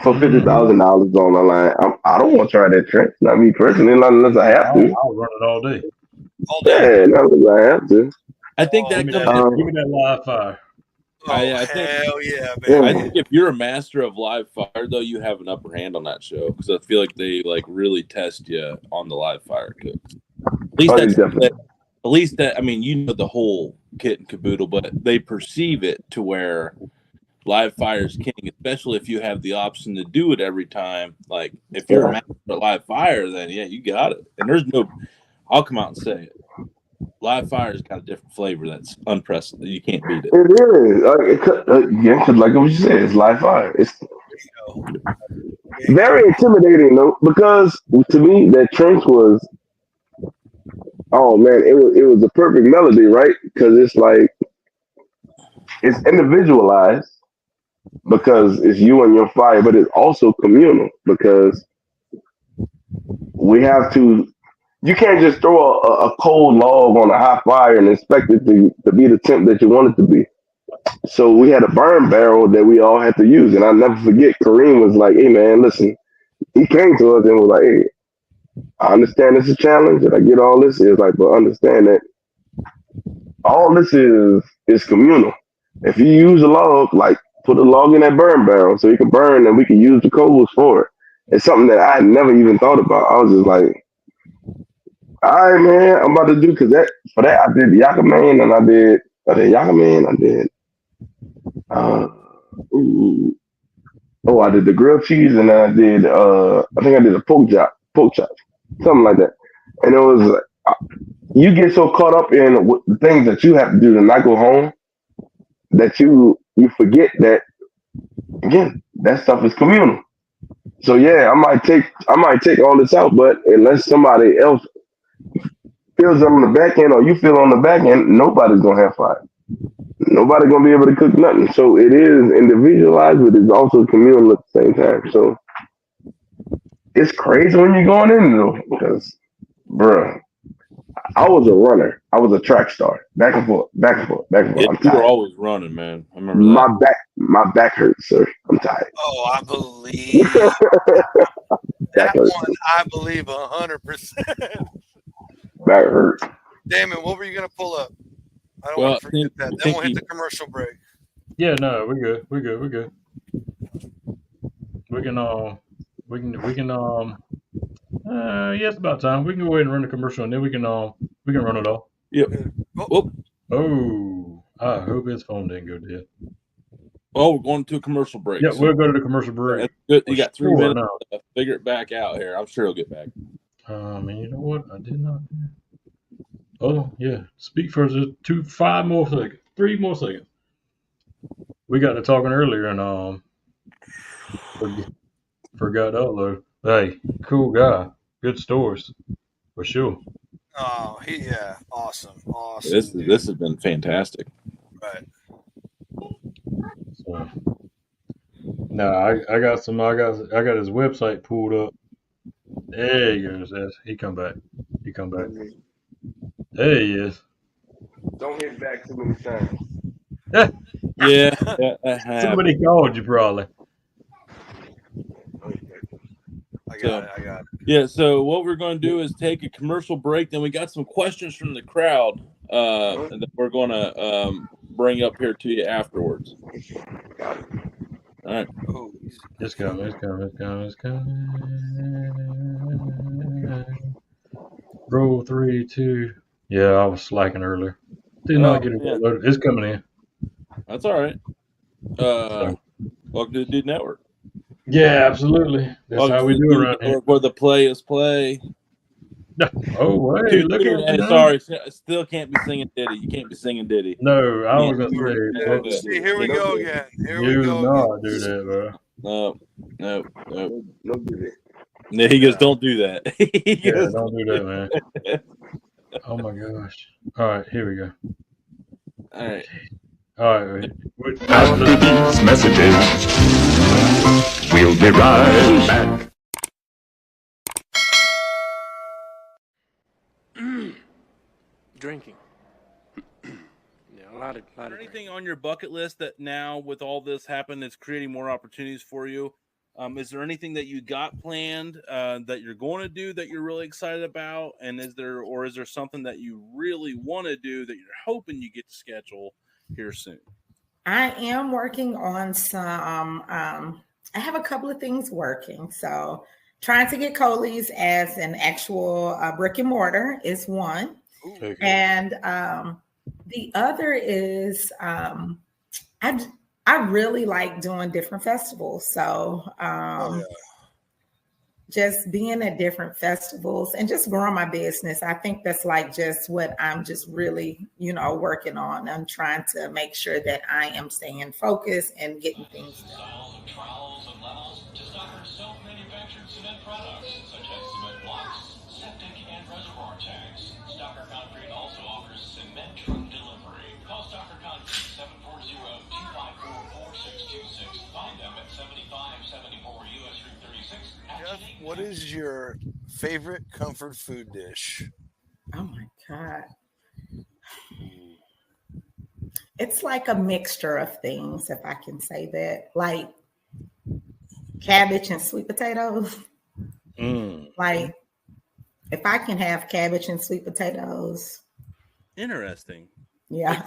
for $50,000 on the line? I don't want to try that trench. Not me personally, not unless I have to. I'll run it all day. All day. Yeah, not unless I have to. I think Oh, that Give me comes that. in. Give me that live fire. Oh, I think hell yeah, Yeah. baby. I think if you're a master of live fire, though, you have an upper hand on that show because I feel like they really test you on the live fire cooks. At least Oh, that's definitely. at least that. I mean, the whole kit and caboodle, but they perceive it to where live fire is king, especially if you have the option to do it every time. Like if you're a master at live fire, then yeah, you got it. And I'll come out and say it. Live fire's got a different flavor that's unprecedented. You can't beat it. It is. Yeah, because like what you said, it's live fire. It's very intimidating though, because to me that trench was, oh man, it was a perfect melody, right? Because it's like it's individualized because it's you and your fire, but it's also communal because we have to. You can't just throw a cold log on a hot fire and expect it to be the temp that you want it to be. So we had a burn barrel that we all had to use, and I'll never forget. Kareem was like, "Hey man, listen." He came to us and was like, "Hey, I understand it's a challenge, and I get all this. Is like, but understand that all this is communal. If you use a log, like put a log in that burn barrel so you can burn, and we can use the coals for it." It's something that I had never even thought about. I was just like, "All right, man, I'm about to do because for that I did Yakaman and I did Yakaman, I did uh, ooh, oh, I did the grilled cheese and I did I think I did a pork chop, something like that." And it was you get so caught up in the things that you have to do to not go home that you forget that again that stuff is communal. So yeah, I might take all this out, but unless somebody else feels on the back end or you feel on the back end, nobody's gonna have fire. Nobody's gonna be able to cook nothing. So it is individualized, but it's also communal at the same time. So it's crazy when you're going in though, because, bruh, I was a runner. I was a track star, back and forth, back and forth, back and forth. Yeah, I'm you were tired. always running, man. I remember that. My back hurts, sir. I'm tired. Oh, I believe Back that hurts. one. I believe 100%. Back hurts. Damn it! What were you gonna pull up? I don't Well, want to forget that. I Then think we'll hit the commercial break. Yeah, no, we're good. We're good. We're good. We can yeah, it's about time. We can go ahead and run the commercial and then we can run it off. Yep. Oh, Oh, I hope his phone didn't go dead. Oh, we're going to a commercial break. Yeah, so we'll go to the commercial break. that's good. You For got 3 sure minutes now. to figure it back out here. I'm sure he'll get back. And you know what? I did not. Oh yeah. Speak for just 5 more seconds. 3 more seconds. We got to talking earlier and forgot to upload. Hey, cool guy. Good stories. For sure. oh, yeah, awesome, This dude. has been fantastic. Right. So no, I got his website pulled up. There he goes. He come back. There he is. Don't hit back too many times. Yeah, that happened. Somebody called you probably. I got it. Yeah, so what we're going to do is take a commercial break. Then we got some questions from the crowd that we're going to bring up here to you afterwards. Got it. All right. Oh, easy. It's coming. Roll 3, 2. Yeah, I was slacking earlier. Did not get it loaded. It's coming in. That's all right. Welcome to the Dude Network. Yeah, absolutely. That's how we do it around here. Where the play is play. Oh, hey, look at it. Sorry, still can't be singing Diddy. You can't be singing Diddy. No, I was going to say. See, here we go again. You do not do that, bro. No. No Diddy. No, he goes, don't do that. Yeah, don't do that, man. Oh, my gosh. All right, here we go. All right. After these messages, we'll be right back. Drinking. Yeah, a lot of Is there anything drinking. on your bucket list that now, with all this happening, is creating more opportunities for you? Is there anything that you got planned that you're going to do that you're really excited about? And is there something that you really want to do that you're hoping you get to schedule here soon? I am working on some. I have a couple of things working. So, trying to get Coley's as an actual brick and mortar is one. Okay. And the other is I really like doing different festivals. So just being at different festivals and just growing my business. I think that's like just what I'm just really, working on. I'm trying to make sure that I am staying focused and getting things done. Styles and trowels and levels to stock self-manufactured cement products such as cement blocks, septic and reservoir tanks. Stocker Concrete also offers cement truck delivery. Call Stocker Concrete 740-254-4626. Find them at 7574 US Route 36. Jeff, what is your favorite comfort food dish? Oh my God. It's like a mixture of things, if I can say that. Like cabbage and sweet potatoes. Like if I can have cabbage and sweet potatoes. Interesting. Yeah.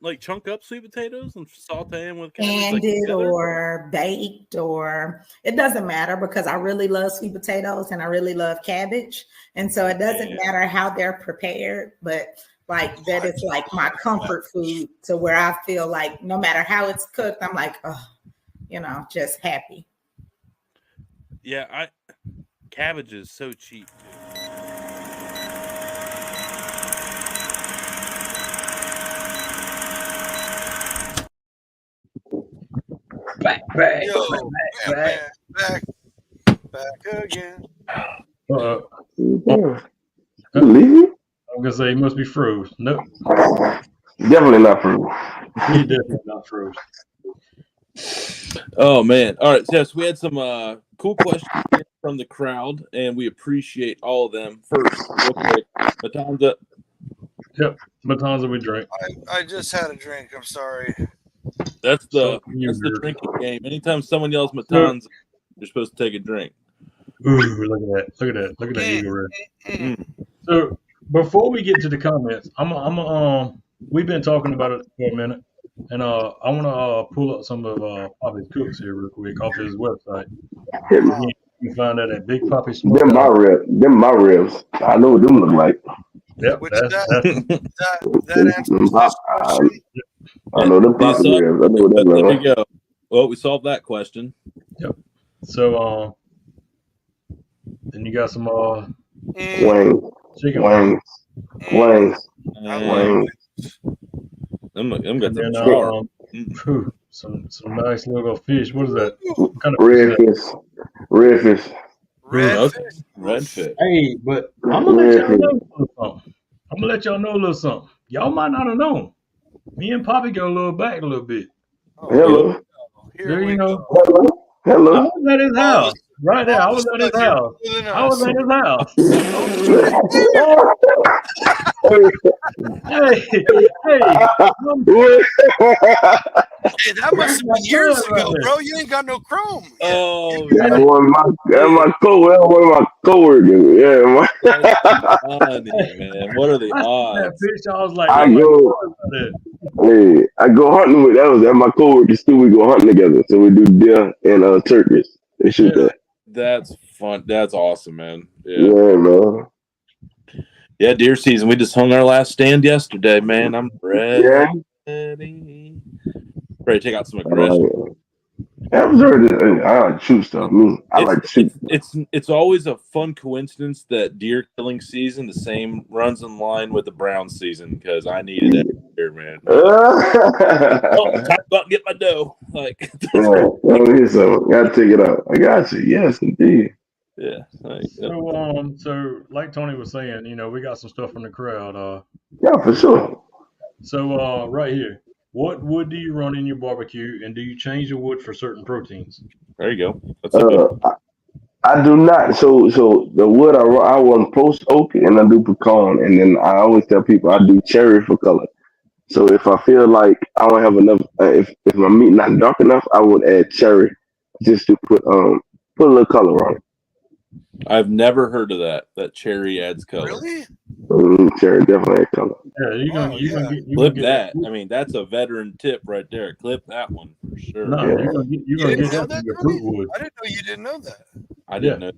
Like chunk up sweet potatoes and saute them with cabbage, Candied or baked, or it doesn't matter because I really love sweet potatoes and I really love cabbage. And so it doesn't matter how they're prepared, but like that is like my comfort food to where I feel like no matter how it's cooked, I'm like, just happy. Yeah, cabbage is so cheap too. Back again. You leaving? I'm gonna say he must be froze. Nope. Definitely not for me. He definitely not froze. Oh man! All right, so yes, we had some cool questions from the crowd, and we appreciate all of them. First, real quick, Matanza. Yep, Matanza, we drink. I just had a drink. I'm sorry. That's the drinking game. Anytime someone yells Matanza, you're supposed to take a drink. Ooh, look at that eagle red. So before we get to the comments, we've been talking about it for a minute, and I want to pull up some of Papi's cooks here real quick off his website. You can find that at Big Papi Smoke. Them my ribs. I know what them look like. Yep, that answers this question. I know them Papi ribs. I know what that look like. There you go. Well, we solved that question. Yep. So then you got some Wings. chicken Wings. I'm got some nice little fish. What is that? What kind of Redfish. Redfish. Hey, but I'm gonna let y'all know something. I'm gonna let y'all know a little something. Y'all might not have known. Me and Papi go a little back a little bit. Hello. Here we go. Hello. I was at his house. Right there. I was at his house. I was at his house. Hey, Hey, that must have been years ago, bro. You ain't got no Chrome. Oh, That's my coworkers. Yeah, funny, man. What are the that odds? picture, I was like, I go hunting with that's my coworkers too. We go hunting together, so we do deer and turkeys. They shoot that. That's fun. That's awesome, man. Yeah, man. Yeah, deer season. We just hung our last stand yesterday, man. I'm ready. Yeah. Ready to take out some aggression. I like to shoot stuff. I like to shoot. It's always a fun coincidence that deer killing season the same runs in line with the brown season because I needed it here, man. Time to get my dough. Like, gotta take it out. I got you. Yes, indeed. Yeah. So like Tony was saying, we got some stuff from the crowd. Yeah, for sure. So right here, what wood do you run in your barbecue, and do you change the wood for certain proteins? There you go. That's a good one. I do not. So the wood I run post oak and I do pecan, and then I always tell people I do cherry for color. So if I feel like I don't have enough, if my meat not dark enough, I would add cherry just to put a little color on it. I've never heard of that. That cherry adds color. Really? Cherry definitely adds color. Yeah, you're gonna Clip get that. I mean, that's a veteran tip right there. Clip that one for sure. No, you're gonna get that from your fruit wood. I didn't know you didn't know that. I didn't know.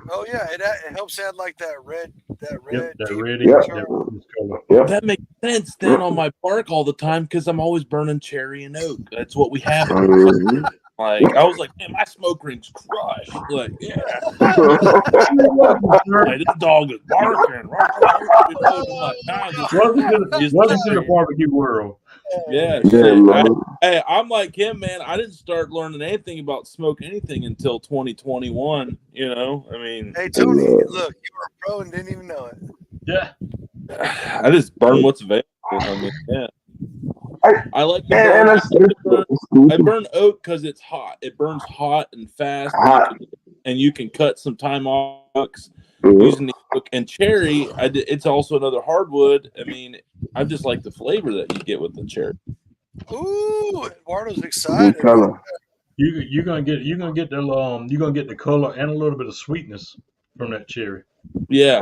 Oh yeah, it helps add like that red. Yep, that red. Yep. That makes sense then on my bark all the time because I'm always burning cherry and oak. That's what we have. Like I was like, man, my smoke ring's crushed. Like, yeah. Like, this dog is barking. Welcome to the barbecue world. Yeah, hey, I'm like him, man. I didn't start learning anything about smoke anything until 2021. I mean, hey Tony, look, you were a pro and didn't even know it. Yeah, I just burn what's available. I mean, yeah. I like to I burn oak because it's hot. It burns hot and fast, and you can cut some time off using the oak. And cherry, it's also another hardwood. I mean, I just like the flavor that you get with the cherry. Ooh, Eduardo's excited. you're gonna get the color and a little bit of sweetness from that cherry. Yeah.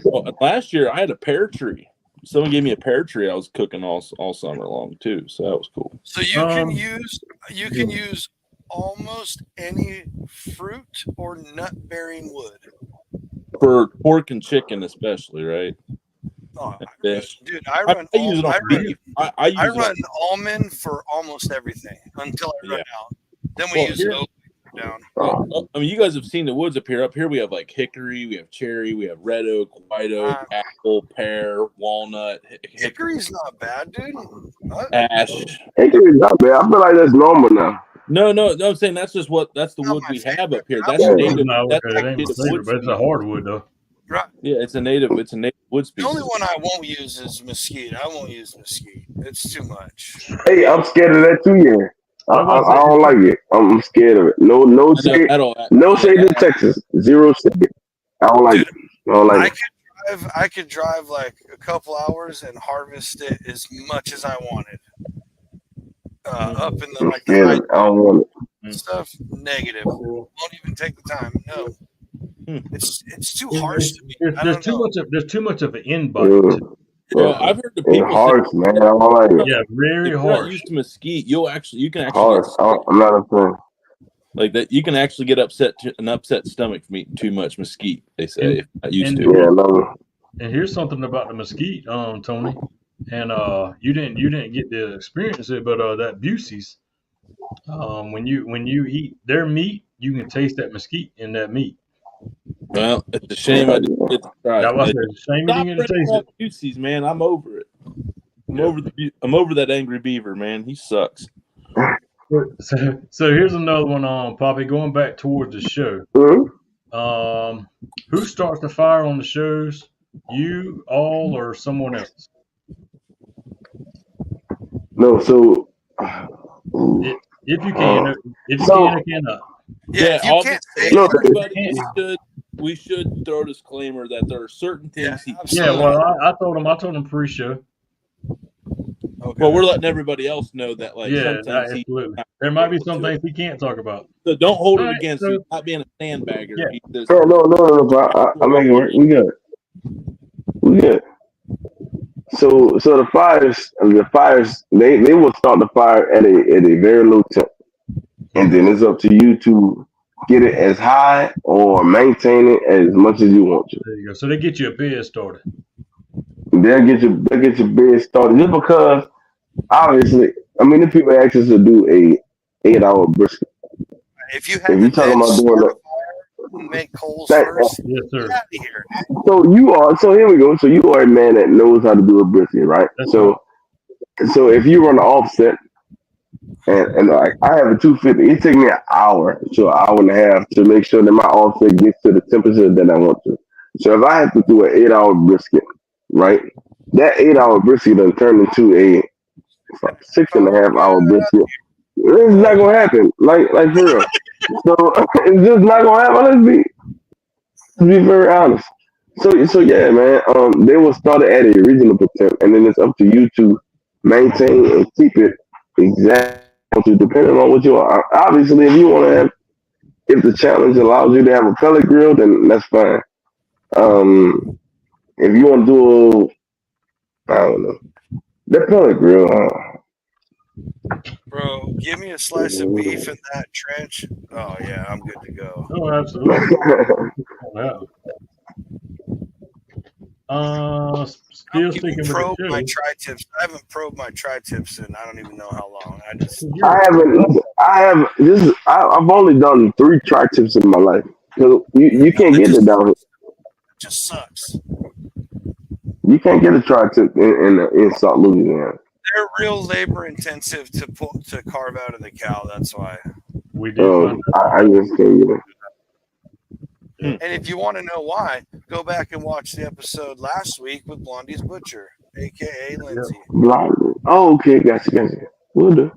Well, last year I had a pear tree. Someone gave me a pear tree. I was cooking all summer long too, so that was cool. So you can use almost any fruit or nut bearing wood for pork and chicken, especially, right? Oh, fish. Dude, I run almond for almost everything until I run out. Then we use oak down. I mean, you guys have seen the woods up here. Up here, we have like hickory, we have cherry, we have red oak, white oak, apple, pear, walnut. Hickory's not bad, dude. Ash. Hickory's not bad. I feel like that's normal now. No. I'm saying that's the wood we have up here. That's native. That's native wood. But it's a hardwood though. Right. Yeah, it's a native wood species. The only one I won't use is mesquite. I won't use mesquite. It's too much. Hey, I'm scared of that too. Yeah. I don't like it. I'm scared of it. No shade. No shade in Texas. Zero shade. I don't like it. I could drive like a couple hours and harvest it as much as I wanted. Up in the I don't want it. Stuff negative. Won't even take the time. No. It's too harsh to me. There's too much of an end bite. Well, I've heard the people harsh, man. I don't like it. Yeah, very if harsh. You're not used to mesquite. You can actually. Harsh. I'm not a fan. Like that, you can actually get an upset stomach from eating too much mesquite. They say if not used to. Yeah, and here's something about the mesquite, Tony, and you didn't get to experience it, but that Busey's, when you eat their meat, you can taste that mesquite in that meat. Well, it's a shame I didn't get to try it. It's a shame you didn't get to taste it. Busey's, man, I'm over it. I'm over that angry beaver, man. He sucks. So here's another one on Papi. Going back towards the show. Who starts the fire on the shows? You, all, or someone else? No. So if you can, or cannot. Yeah, if you I'll can't just say say No, it, everybody, we should throw a disclaimer that there are certain yeah, things he. Yeah, absolutely. well, I told him pre-show. Okay. Well, we're letting everybody else know that like Yeah, some things he absolutely. not There might be able some to. things he can't talk about. So don't hold All it right, against you. so He's not being a sandbagger. yeah, He just no, bro. I make it work. We good. We good. So the fires, they will start the fire at a very low temp, and then it's up to you to get it as high or maintain it as much as you want to. there you go. So they get you a bed started. They'll get your bed started just because obviously, I mean, if people ask us to do a 8 hour brisket, If you if had you the talking bench, about doing start a that, fire, and make coals that first, Yes, get sir. out of here. so here we go. So you are a man that knows how to do a brisket, right? That's right. So if you run an offset and like I have a 250, it take me an hour to an hour and a half to make sure that my offset gets to the temperature that I want to. So if I have to do an 8 hour brisket, right? That 8 hour brisket then turn into a six and a Oh, half get hour out brisket. This is not gonna happen. Like for real. So it's just not gonna happen. Let's be very honest. So yeah, man. They will start it at a reasonable temp, and then it's up to you to maintain and keep it exactly depending on what you are. Obviously, if you want to have, if the challenge allows you to have a pellet grill, then that's fine. Um, if you want to do, I don't know, the pellet grill. Bro, give me a slice of beef in that trench. Oh yeah, I'm good to go. Oh, absolutely. Wow. Still Don't even sticking with the probe my show. tri-tips. I haven't probed my tri-tips in I don't even know how long. I just I haven't. I have this. I've only done 3 tri-tips in my life. Cause you no, can't that get it down here. just sucks. You can't get a tri-tip in South Louisiana. They're real labor intensive to carve out of the cow. That's why. We did find I just can't get it. And if you want to know why, go back and watch the episode last week with Blondie's Butcher, aka Lindsay. Blind. Oh, okay, gotcha. We'll do.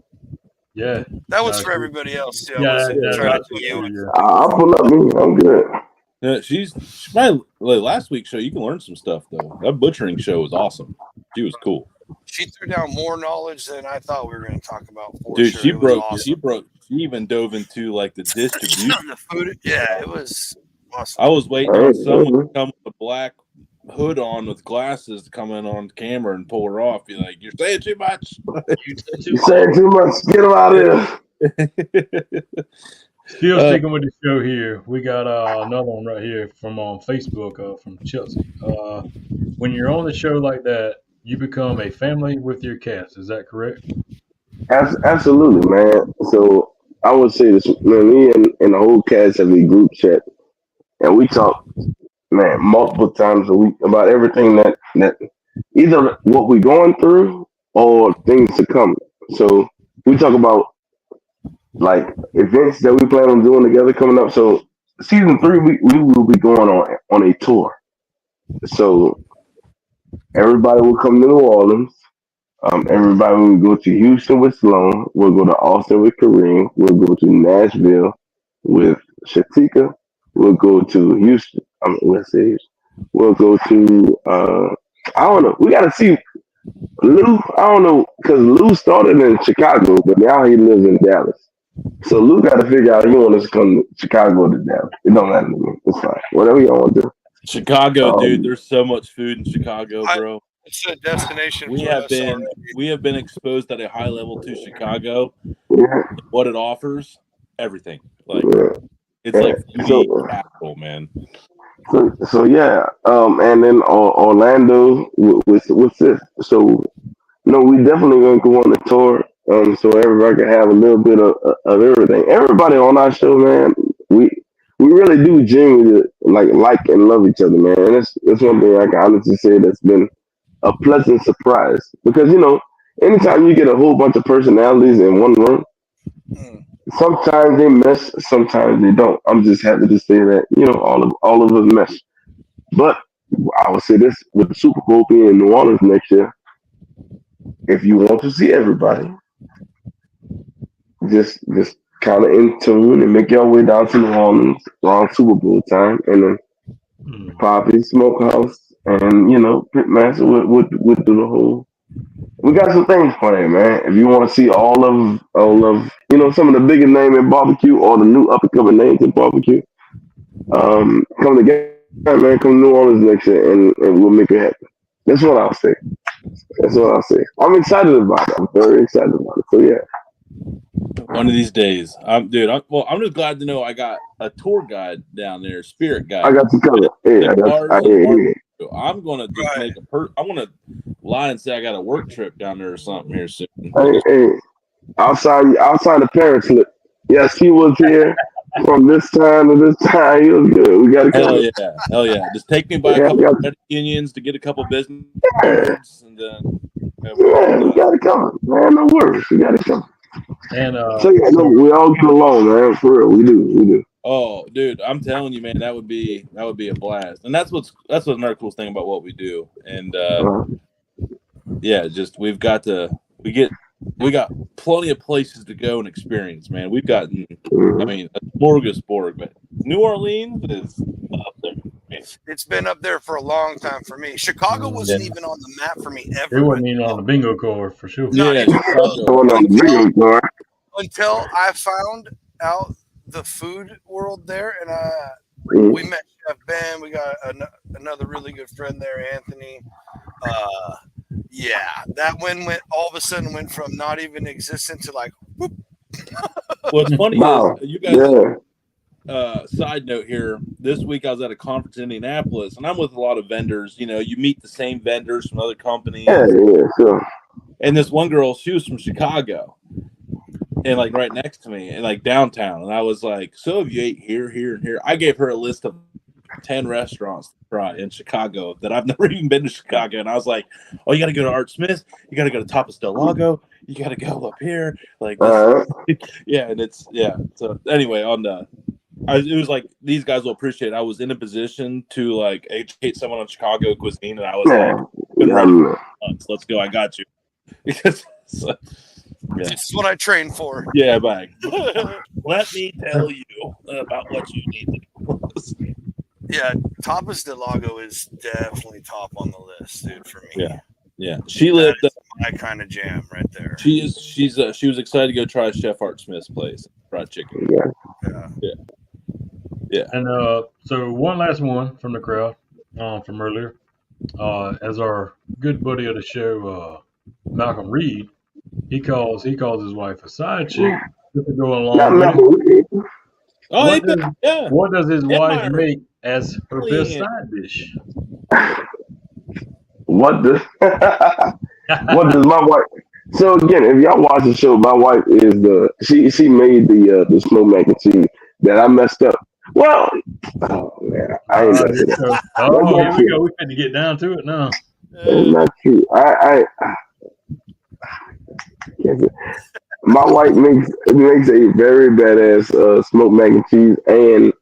Yeah. That was No, for everybody else too. I yeah, wasn't trying that's to do you. true, I'll pull up me. I'm good. She my like, last week's show. You can learn some stuff though. That butchering show was awesome. She was cool. She threw down more knowledge than I thought we were going to talk about. For Dude, sure. she It was broke. awesome. She even dove into like the distribution. The food, yeah, it was awesome. I was waiting on someone to come with a black hood on with glasses to come in on camera and pull her off. You're like, you're saying too much. You saying too much. Get him out of here. Still sticking with the show here. We got another one right here from on Facebook from Chelsea. When you're on the show like that, you become a family with your cast. Is that correct? Absolutely, man. So I would say this, man. Me and the whole cast have a group chat, and we talk, man, multiple times a week about everything that either what we're going through or things to come. So we talk about like events that we plan on doing together coming up. So season 3, we will be going on a tour. So everybody will come to New Orleans. Everybody will go to Houston with Sloan. We'll go to Austin with Kareem. We'll go to Nashville with Shatika. We'll go to Houston. Let's see. We'll go to I don't know. We gotta see Lou. I don't know because Lou started in Chicago, but now he lives in Dallas. So Lou got to figure out he wants to come to Chicago or to Dallas. It don't matter to me. It's fine. Whatever you want to do. Chicago, dude. There's so much food in Chicago, bro. It's a destination We for have us been already. exposed at a high level to Chicago. Yeah. What it offers, everything. Like Yeah. it's like So, foodie capital, man. so yeah. And then Orlando with this. So no, we definitely gonna go on the tour. So everybody can have a little bit of everything. Everybody on our show, man, we really do genuinely like and love each other, man. And that's one thing I can honestly say that's been a pleasant surprise because anytime you get a whole bunch of personalities in one room, sometimes they mesh, sometimes they don't. I'm just happy to say that all of us mesh. But I would say this with the Super Bowl being in New Orleans next year. If you want to see everybody, just kind of in tune and make your way down to New Orleans around Super Bowl time, and then Poppy Smokehouse, and Pitmaster would do the whole. We got some things planned, man. If you want to see all of some of the biggest name in barbecue or the new up and coming names in barbecue, come together, man. Come to New Orleans next year, and we'll make it happen. That's what I'll say. That's what I'll say. I'm excited about it. I'm very excited about it. So yeah. One of these days, I'm just glad to know I got a tour guide down there, spirit guide. I got you covered. Yeah, I'm gonna just make I'm gonna lie and say I got a work trip down there or something here soon. Hey, I'll sign the parent slip. Yes, he was here from this time to this time. He was good. We got to cover. Hell yeah! Just take me by a couple of credit unions to get a couple business cards, and then we got to cover, man. No worries, we got to cover. And we all get along, man. For real, we do. Oh, dude, I'm telling you, man, that would be a blast, and that's what's another cool thing about what we do, and we got plenty of places to go and experience, man. We've gotten, a smorgasbord, but New Orleans is up there. It's been up there for a long time for me. Chicago wasn't even on the map for me ever. It wasn't even on the bingo card for sure. Until I found out the food world there, and we met Chef Ben. We got another really good friend there, Anthony. That went all of a sudden went from not even existent to like. Whoop. What's funny is you guys. Side note here. This week I was at a conference in Indianapolis, and I'm with a lot of vendors. You meet the same vendors from other companies. Yeah, sure. And this one girl, she was from Chicago, and like right next to me, and like downtown. And I was like, "So have you ate here, here, and here?" I gave her a list of 10 restaurants to try in Chicago that I've never even been to Chicago, and I was like, "Oh, you got to go to Art Smith's. You got to go to Tapas del Lago. You got to go up here." Like, and it's So anyway, it was like these guys will appreciate it. I was in a position to like educate someone on Chicago cuisine, and I was like, "Let's go! I got you." Because this is what I train for. Yeah, bye. Let me tell you about what you need to do. Yeah, Tapas del Lago is definitely top on the list, dude. For me. Yeah. She lived my kind of jam right there. She was excited to go try Chef Art Smith's place, fried chicken. Yeah. And so one last one from the crowd, from earlier, as our good buddy of the show, Malcolm Reed, he calls his wife a side chick to go along with it. What does his wife make as her best side dish? What does my wife? So again, if y'all watch the show, my wife is she made the smoked mac and cheese that I messed up. Well, oh man, I ain't messed it up. Here we go. We had to get down to it now. It's not true. I can't say. My wife makes a very badass smoked mac and cheese, and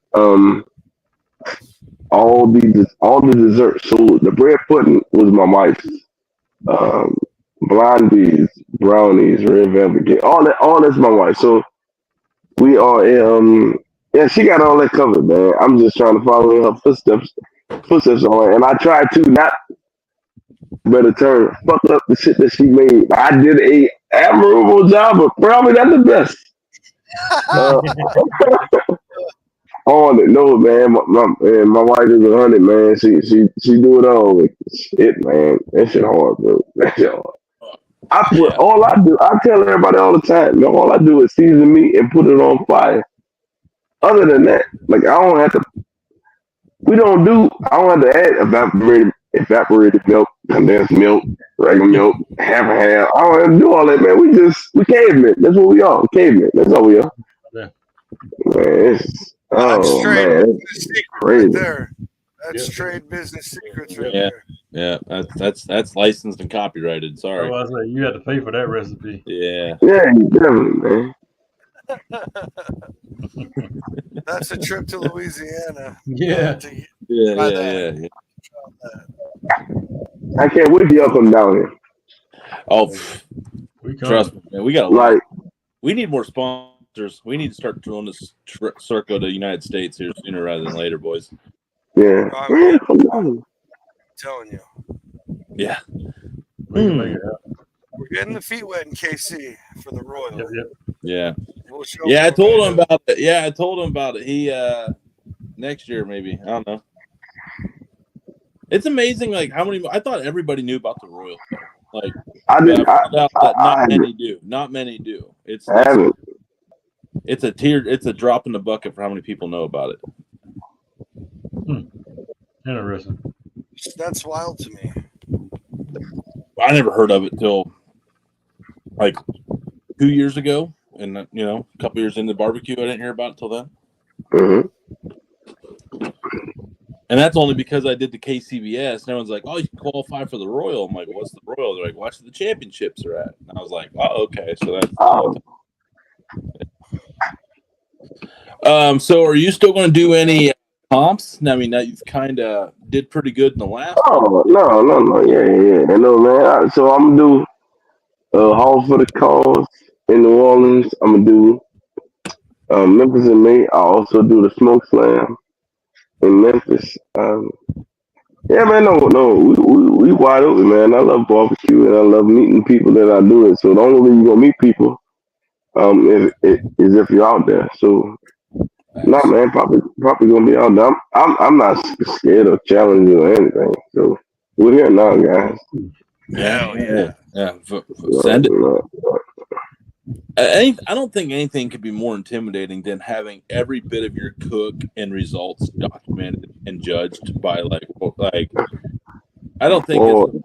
all the desserts. So the bread pudding was my wife's. Blondies, brownies, red velvet cake, all that's my wife. So we are she got all that covered, man. I'm just trying to follow in her footsteps on it. And I tried to not better turn fuck up the shit that she made. I did a admirable job, but probably not the best. On it, no man. My wife is 100, man. She do it all with shit, man. That shit hard, bro. That shit hard. All I do, I tell everybody all the time, all I do is season meat and put it on fire. Other than that, like I don't have to add evaporated milk, condensed milk, regular milk, half and half. I don't have to do all that, man. We cavemen. That's what we are. Cavemen. That's all we are. Yeah. Man, that's trade business secret crazy. Right there. That's trade business secrets right there. Yeah, that's licensed and copyrighted. Sorry. I was like, you had to pay for that recipe. Yeah. Yeah, definitely, man. That's a trip to Louisiana. Yeah. Yeah. I can't wait till y'all come down here. Oh, trust me, man. We got we need more sponsors We need to start doing this circle to the United States here sooner rather than later, boys. Yeah. I mean, Yeah, come on. telling you, Yeah. We can make it happen. we're getting the feet wet in KC for the Royal. Yep, yep. Yeah. We'll show Yeah, I them told what him about it. Yeah, I told him about it. He next year maybe. I don't know. It's amazing, like how many. I thought everybody knew about the Royal. Like, I but I did. found out that not I many do. Not many do. It's haven't. it's a tear. It's a drop in the bucket for how many people know about it. Interesting. That's wild to me. I never heard of it till like 2 years ago, and a couple years into barbecue, I didn't hear about it till then. Mm-hmm. And that's only because I did the KCBS. And everyone's like, "Oh, you can qualify for the Royal." I'm like, "What's the Royal?" They're like, "Watch the championships are at." And I was like, "Oh, okay." So that's. So are you still going to do any comps? I mean, now you've kind of did pretty good in the last. Oh no, yeah. No, man. So I'm gonna do Hall for the Cause in New Orleans. I'm gonna do Memphis and May. I also do the Smoke Slam in Memphis. Yeah, man. No, we wide open, man. I love barbecue and I love meeting people that I do it. So the only way you're gonna meet people, is if you're out there. So. No, man, probably gonna be out there. I'm not scared of challenges or anything. So we're here now, guys. Yeah. Send it. I don't think anything could be more intimidating than having every bit of your cook and results documented and judged by like I don't think it's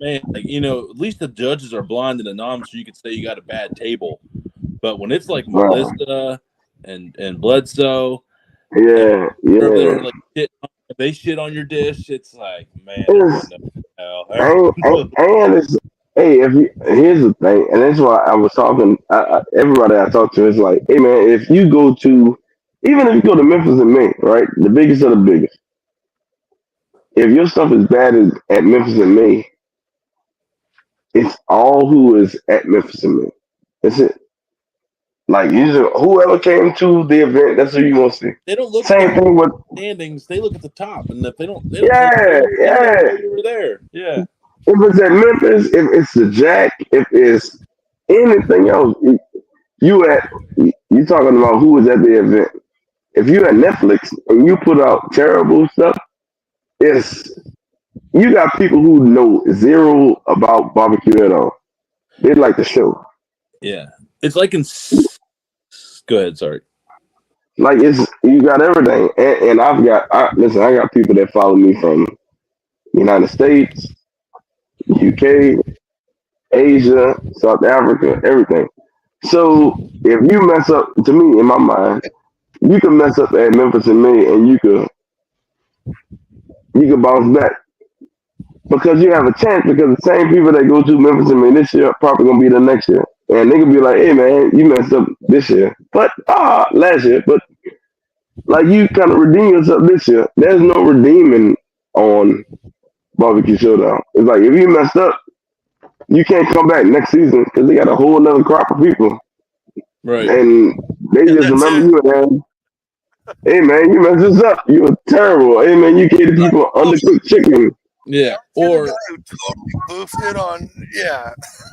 man, like at least the judges are blind and anonymous, so you could say you got a bad table. But when it's like Melissa and Bledsoe, yeah. Like, they shit on your dish, it's like, man, here's the thing, and that's why I was talking. Everybody I talked to is like, hey man, if you go to Memphis and May, right, the biggest of the biggest, if your stuff is bad at Memphis and May, it's all who is at Memphis and May. That's it. Like usually, whoever came to the event, that's who you want to see. They don't look Same at the thing with standings. They look at the top, and if they don't yeah. They were there. Yeah. If it's at Memphis, if it's the Jack, if it's anything else, you talking about who was at the event. If you at Netflix and you put out terrible stuff, you got people who know zero about barbecue at all. They like the show. Yeah, it's like in. Go ahead. Sorry. Like you got everything, and I got people that follow me from United States, UK, Asia, South Africa, everything. So if you mess up, to me, in my mind, you can mess up at Memphis and May, and you can bounce back because you have a chance. Because the same people that go to Memphis and May this year are probably gonna be the next year, and they can be like, "Hey man, you messed up this year, but last year, but like you kind of redeem yourself this year." There's no redeeming on Barbecue Showdown. It's like if you messed up, you can't come back next season because they got a whole other crop of people. Right. And they just remember you and hey man, you messed this up. You were terrible. Hey man, you gave the people undercooked chicken. Yeah. Or the guy who totally boofed it on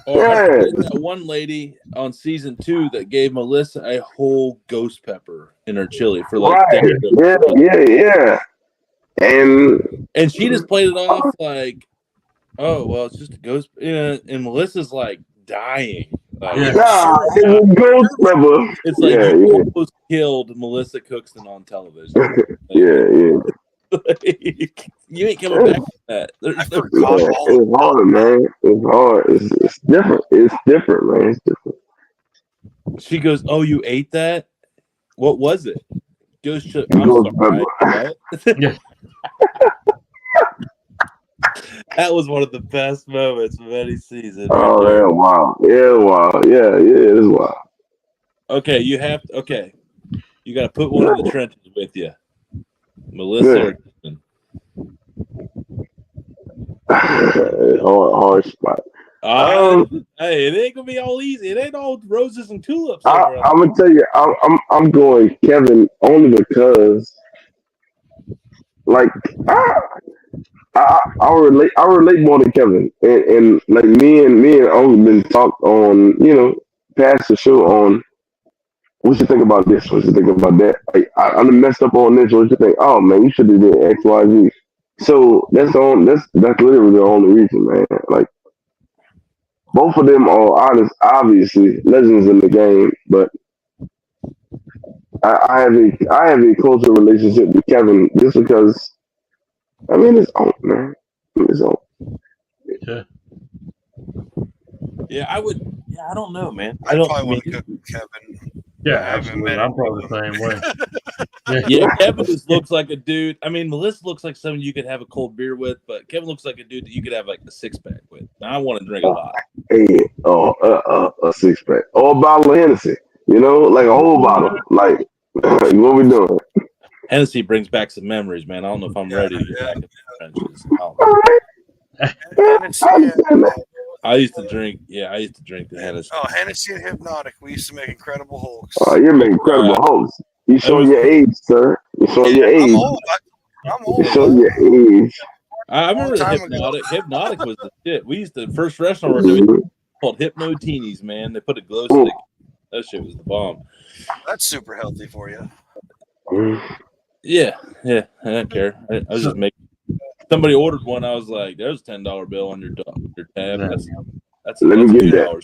Or I think that one lady on season 2 that gave Melissa a whole ghost pepper in her chili for like yeah. And she just played it off like, oh well, it's just a ghost. And Melissa's like dying. Like, it's a ghost pepper. It's like you almost killed Melissa Cookston on television. Like, you ain't coming back from that. It's hard, man. It's hard. It's different. It's different, man. It's different. She goes, "Oh, you ate that? What was it?" I'm sorry. What? That was one of the best moments of any season. Oh, yeah, wow. Yeah, wow. Yeah, it is wild. Okay, you got to put one in the trenches with you. Melissa. Hard spot. Hey, it ain't gonna be all easy. It ain't all roses and tulips I, over I'm gonna tell you, I'm going Kevin only because like I, I relate more to Kevin, and like me and Uncle been talked on, past the show on what you think about this, what you think about that. Like I done messed up on this. What you think? Oh man, you should have did X, Y, Z. So that's literally the only reason, man. Like both of them are honest, obviously legends in the game, but I have a closer relationship with Kevin just because I mean it's own, man. It's own. Yeah. Yeah, I would. Yeah, I don't know, man. I I don't. probably I want mean, to cook with Kevin. Yeah, I haven't absolutely. met I'm him. probably the same way. Yeah. yeah, Kevin just looks like a dude. I mean, Melissa looks like someone you could have a cold beer with, but Kevin looks like a dude that you could have like a 6-pack with. I want to drink a lot. Hey, a 6-pack or a bottle of Hennessy. Like a whole bottle. Like what we doing? Hennessy brings back some memories, man. I don't know if I'm ready to get back in the trenches. I don't All know. right, yeah, Hennessy I and, understand that. I used to drink. Yeah, I used to drink the Hennessy. Hennessy and Hypnotic. We used to make Incredible Hulks. Oh, you're making incredible hopes. You It showing was. your age, sir. You're showing your I'm age. old. I'm old. You're showing your age. I remember the time ago. Hypnotic. Hypnotic was the shit. We used to first restaurant we were doing called Hypno Teenies, man. They put a glow stick. That shit was the bomb. That's super healthy for you. Yeah, I don't care. I was just making. Somebody ordered one. I was like, "There's a $10 bill on your tab. That's Let me get that. $2.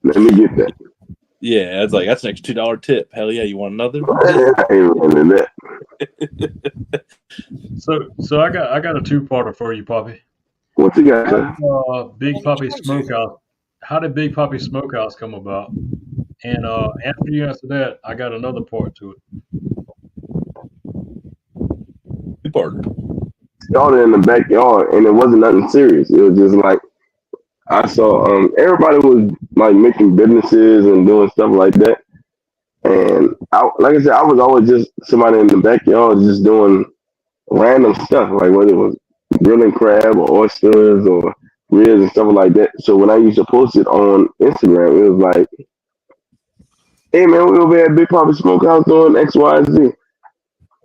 Let me get that. Yeah, it's like that's an extra $2 tip. Hell yeah, you want another? I ain't running that. So I got a two-parter for you, Poppy. What you got, sir? Big Papi Smokehouse. How did Big Papi Smokehouse come about? And after you answer that, I got another part to it. Two-parter. Started in the backyard, and it wasn't nothing serious. It was just like I saw everybody was like making businesses and doing stuff like that. And like I said, I was always just somebody in the backyard just doing random stuff, like whether it was grilling crab or oysters or ribs and stuff like that. So when I used to post it on Instagram, it was like, "Hey man, we over at Big Papi Smokehouse doing X, Y, Z."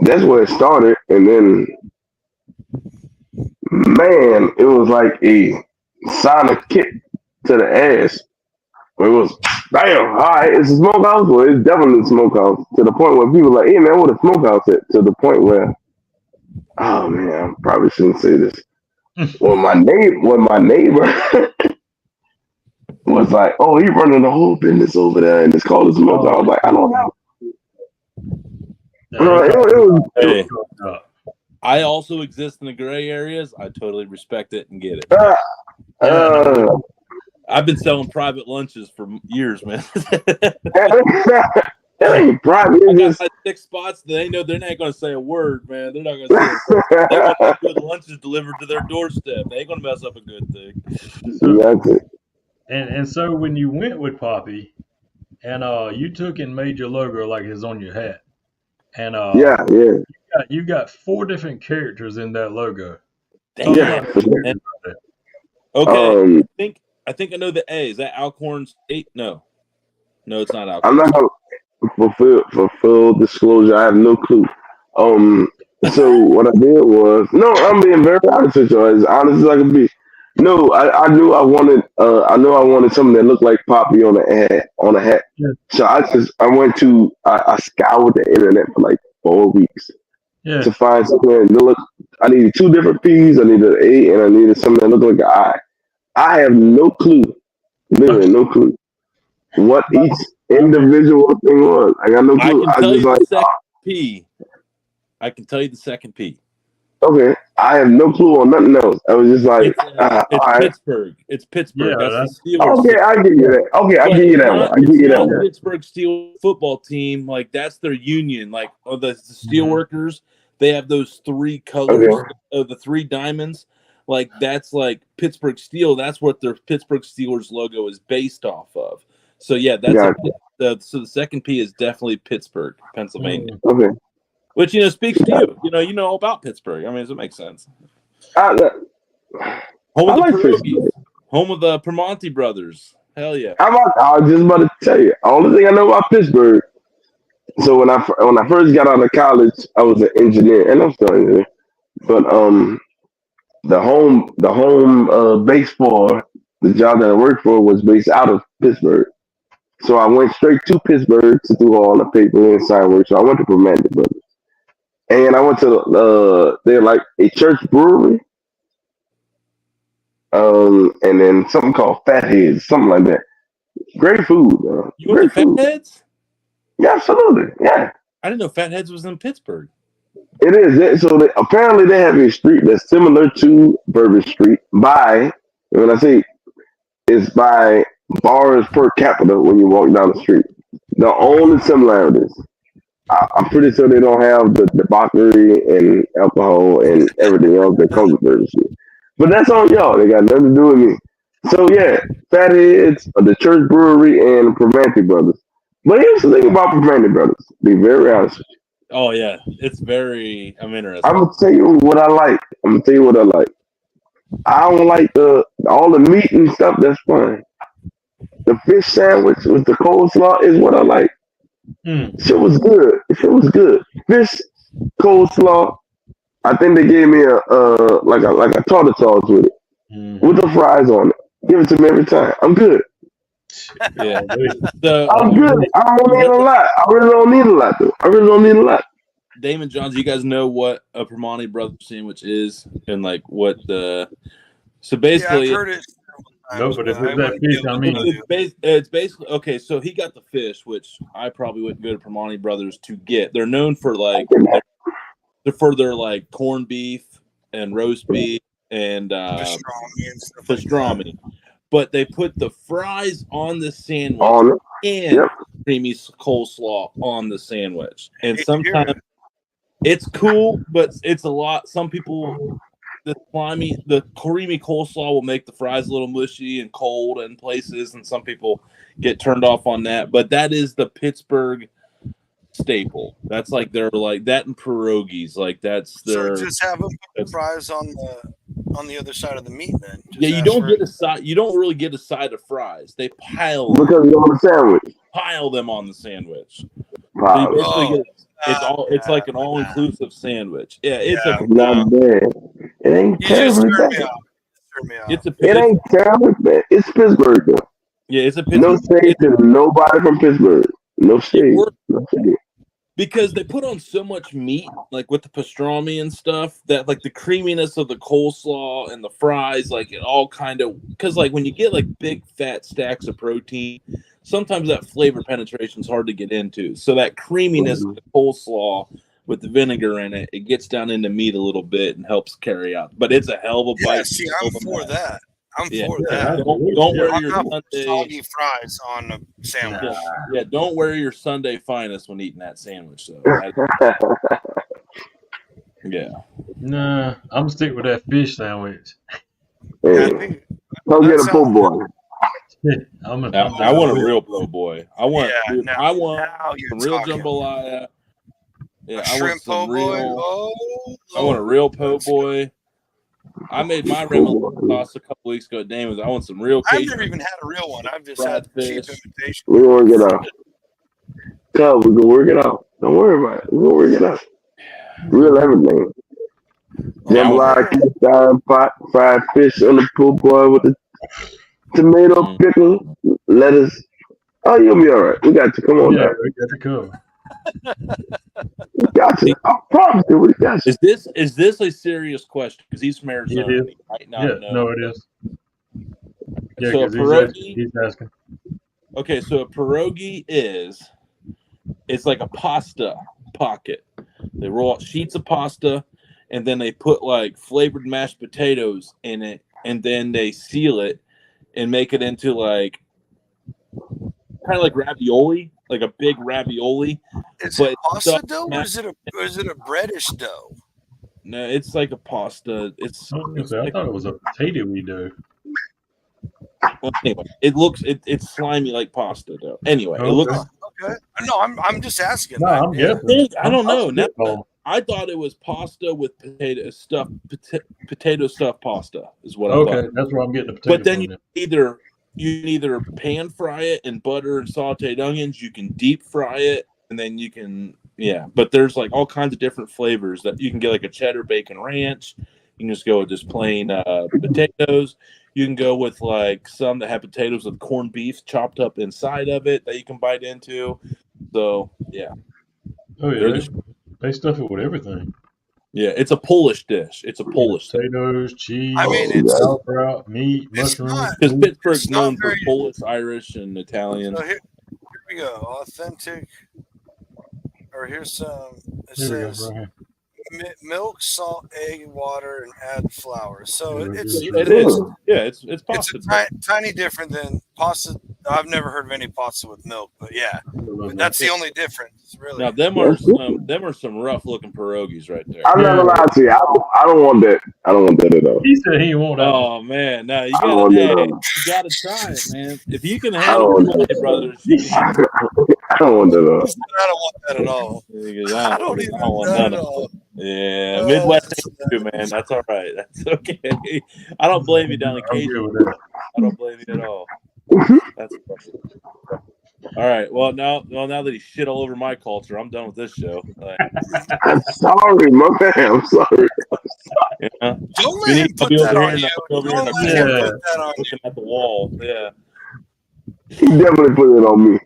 That's where it started, and then man, it was like a sonic kick to the ass. It was, damn, all right, it's a smokehouse. Well, it's definitely a smokehouse. To the point where people are like, "Hey man, what a smokehouse at?" To the point where, oh man, I probably shouldn't say this. When my neighbor was like, "Oh, he running the whole business over there, and it's called a smokehouse." I was like, "I don't know." Hey, I also exist in the gray areas. I totally respect it and get it. I've been selling private lunches for years, man. that ain't private. I It's got just my 6 spots. They know they're not going to say a word, man. They're not going to say. They want good lunches delivered to their doorstep. They ain't going to mess up a good thing. that's it. And so when you went with Poppy, and you took and made your logo like it's on your hat, and Yeah. you got 4 different characters in that logo. Damn. Yeah. And- okay. Um, I think I know the A. Is that Alcorn State? No, it's not Alcorn. I'm not gonna for full disclosure. I have no clue. So what I did was I'm being very honest with you, as honest as I can be. No, I knew I wanted something that looked like Poppy on a hat. Yeah. So I scoured the internet for like 4 weeks Yeah. to find something that looked. I needed 2 different P's. I needed an A, and I needed something that looked like an I. I have no clue, literally no clue, what each individual thing was. I got no clue. I can tell you the second P. I can tell you the second P. Okay, I have no clue on nothing else. I was just like, it's Pittsburgh. It's Pittsburgh. Yeah, that's the Steelers. Okay, I give you that. Okay, I give you that one. I give you that one. Pittsburgh Steel football team, like that's their union. Like the steel workers, they have those 3 colors of the 3 diamonds. Like that's like Pittsburgh Steel. That's what their Pittsburgh Steelers logo is based off of. So yeah, that's so the second P is definitely Pittsburgh, Pennsylvania. Okay. Which speaks to you. You know all about Pittsburgh. I mean, does it make sense? I Home of the like pierogies. Pittsburgh. Home of the Primanti brothers. Hell yeah. I was just about to tell you. Only thing I know about Pittsburgh. So when I first got out of college, I was an engineer, and I'm still an engineer. But the home base for the job that I worked for was based out of Pittsburgh. So I went straight to Pittsburgh to do all the paper and sign work. So I went to Primanti Brothers, and I went to they're like a church brewery, and then something called Fatheads, something like that. Great food, You went great to food. Fatheads? Yeah, absolutely, yeah. I didn't know Fatheads was in Pittsburgh. It is. So apparently they have a street that's similar to Bourbon Street by, when I say it's by bars per capita when you walk down the street. The only similarities. I'm pretty sure they don't have the debauchery and alcohol and everything else that comes with Bourbon Street. But that's on y'all. They got nothing to do with me. So yeah, Fatheads, the Church Brewery, and Primanti Brothers. But here's the thing about Primanti Brothers. To be very honest with you. Oh yeah, it's very. I'm interested. I'm gonna tell you what I like. I don't like all the meat and stuff. That's fine. The fish sandwich with the coleslaw is what I like. Shit was good. Fish coleslaw. I think they gave me a tartar sauce with it, with the fries on it. Give it to me every time. I'm good. Yeah. So, I'm good. I don't need a lot. I really don't need a lot, though. I really don't need a lot. Damon Johns, you guys know what a Primanti Brothers sandwich is, and like what the. So basically, I've heard it. No, but if it's that fish, I mean, it's basically okay. So he got the fish, which I probably wouldn't go to Primanti Brothers to get. They're known for their like corned beef and roast beef and pastrami. But they put the fries on the sandwich and creamy coleslaw on the sandwich. And sometimes it's cool, but it's a lot. Some people, the creamy coleslaw will make the fries a little mushy and cold in places, and some people get turned off on that. But that is the Pittsburgh staple. That's like they're like that and pierogies. Like that's their. So just have them put the fries on the other side of the meat, then. You don't get a side. You don't really get a side of fries. They pile because you're on the sandwich. Pile them on the sandwich. Wow. So you basically it's like an all-inclusive sandwich. Yeah, it's not bad. It ain't terrible. It ain't terrible, man. It's Pittsburgh, though. Yeah, it's a Pittsburgh. No shade to nobody from Pittsburgh. No shade. Because they put on so much meat, like with the pastrami and stuff, that like the creaminess of the coleslaw and the fries, like it all kind of, because like when you get like big fat stacks of protein, sometimes that flavor penetration is hard to get into. So that creaminess of the coleslaw with the vinegar in it, it gets down into meat a little bit and helps carry out. But it's a hell of a bite. See, I'm for that. I'm for that. Don't wear your Sunday soggy fries on a sandwich. Yeah, don't wear your Sunday finest when eating that sandwich. So, yeah. Nah, I'm gonna stick with that fish sandwich. Hey, go get a po' boy. I want a real po' boy. I want some real jambalaya. Yeah, I want some real. I want a real po' boy. I made my remoulade sauce a couple weeks ago. Damn, I want some real. I've never even had a real one. I've just had cheap imitation. We're gonna work it out. No, we're gonna work it out. Don't worry about it. We're gonna work it out. Real everything. Jambalaya, time pot, fried fish on the po' boy with the tomato, pickle, lettuce. Oh, you'll be all right. We got you. Come on, now. We got you covered. We got you. I promise you, we got you. Is this a serious question? Because he's from Arizona. It is. He might not know. No, it is. Yeah, so a pierogi. He's asking. Okay, so a pierogi it's like a pasta pocket. They roll out sheets of pasta, and then they put like flavored mashed potatoes in it, and then they seal it and make it into like kind of like ravioli, like a big ravioli. Is it pasta dough, or is it a breadish dough? No, it's like a pasta. I thought it was a potato dough. Well, anyway, it's slimy like pasta dough. Anyway, it looks okay. No, I'm just asking. No, I'm guessing. I don't know. I thought it was pasta with potato stuffed pasta is what I Okay, thought. that's where I'm getting the potato But then from. you can either pan fry it in butter and sauteed onions. You can deep fry it, and then you can But there's like all kinds of different flavors that you can get, like a cheddar bacon ranch. You can just go with just plain potatoes. You can go with like some that have potatoes with corned beef chopped up inside of it that you can bite into. So yeah. Oh yeah, they stuff it with everything. Yeah, it's a Polish dish. It's a Polish thing. Potatoes, cheese, I mean, it's sauerkraut, meat, it's mushrooms. not. Because Pittsburgh's It's not known for very. Polish, Irish, and Italian. So here we go. Authentic. Or here's some. It Here we go, says right here. milk, salt, egg, water, and add flour. So Yeah, it's It is. Yeah, it's it's pasta. tiny different than pasta. I've never heard of any pasta with milk, but yeah, that's the only difference, really. Now them are some rough looking pierogies right there. I'm not gonna lie to you. I don't want that. I don't want that at all. He said he won't. Oh man, no, you I don't want that at all. you gotta try it, man. If you can I handle don't it, want that. brothers, I don't want that at all. I don't want that at all. I don't even want that none at of all. it. Yeah, Midwest too, man. That's all right. That's okay. I don't blame you down in I'm Cajun. good with that. I don't blame you at all. That's all right. Well, now that he shit all over my culture, I'm done with this show. Like, I'm sorry, my man. I'm sorry. yeah. Don't let him put that on you. Over here Don't in let the him corner, put that on you. looking at the wall. Yeah. He definitely put it on me.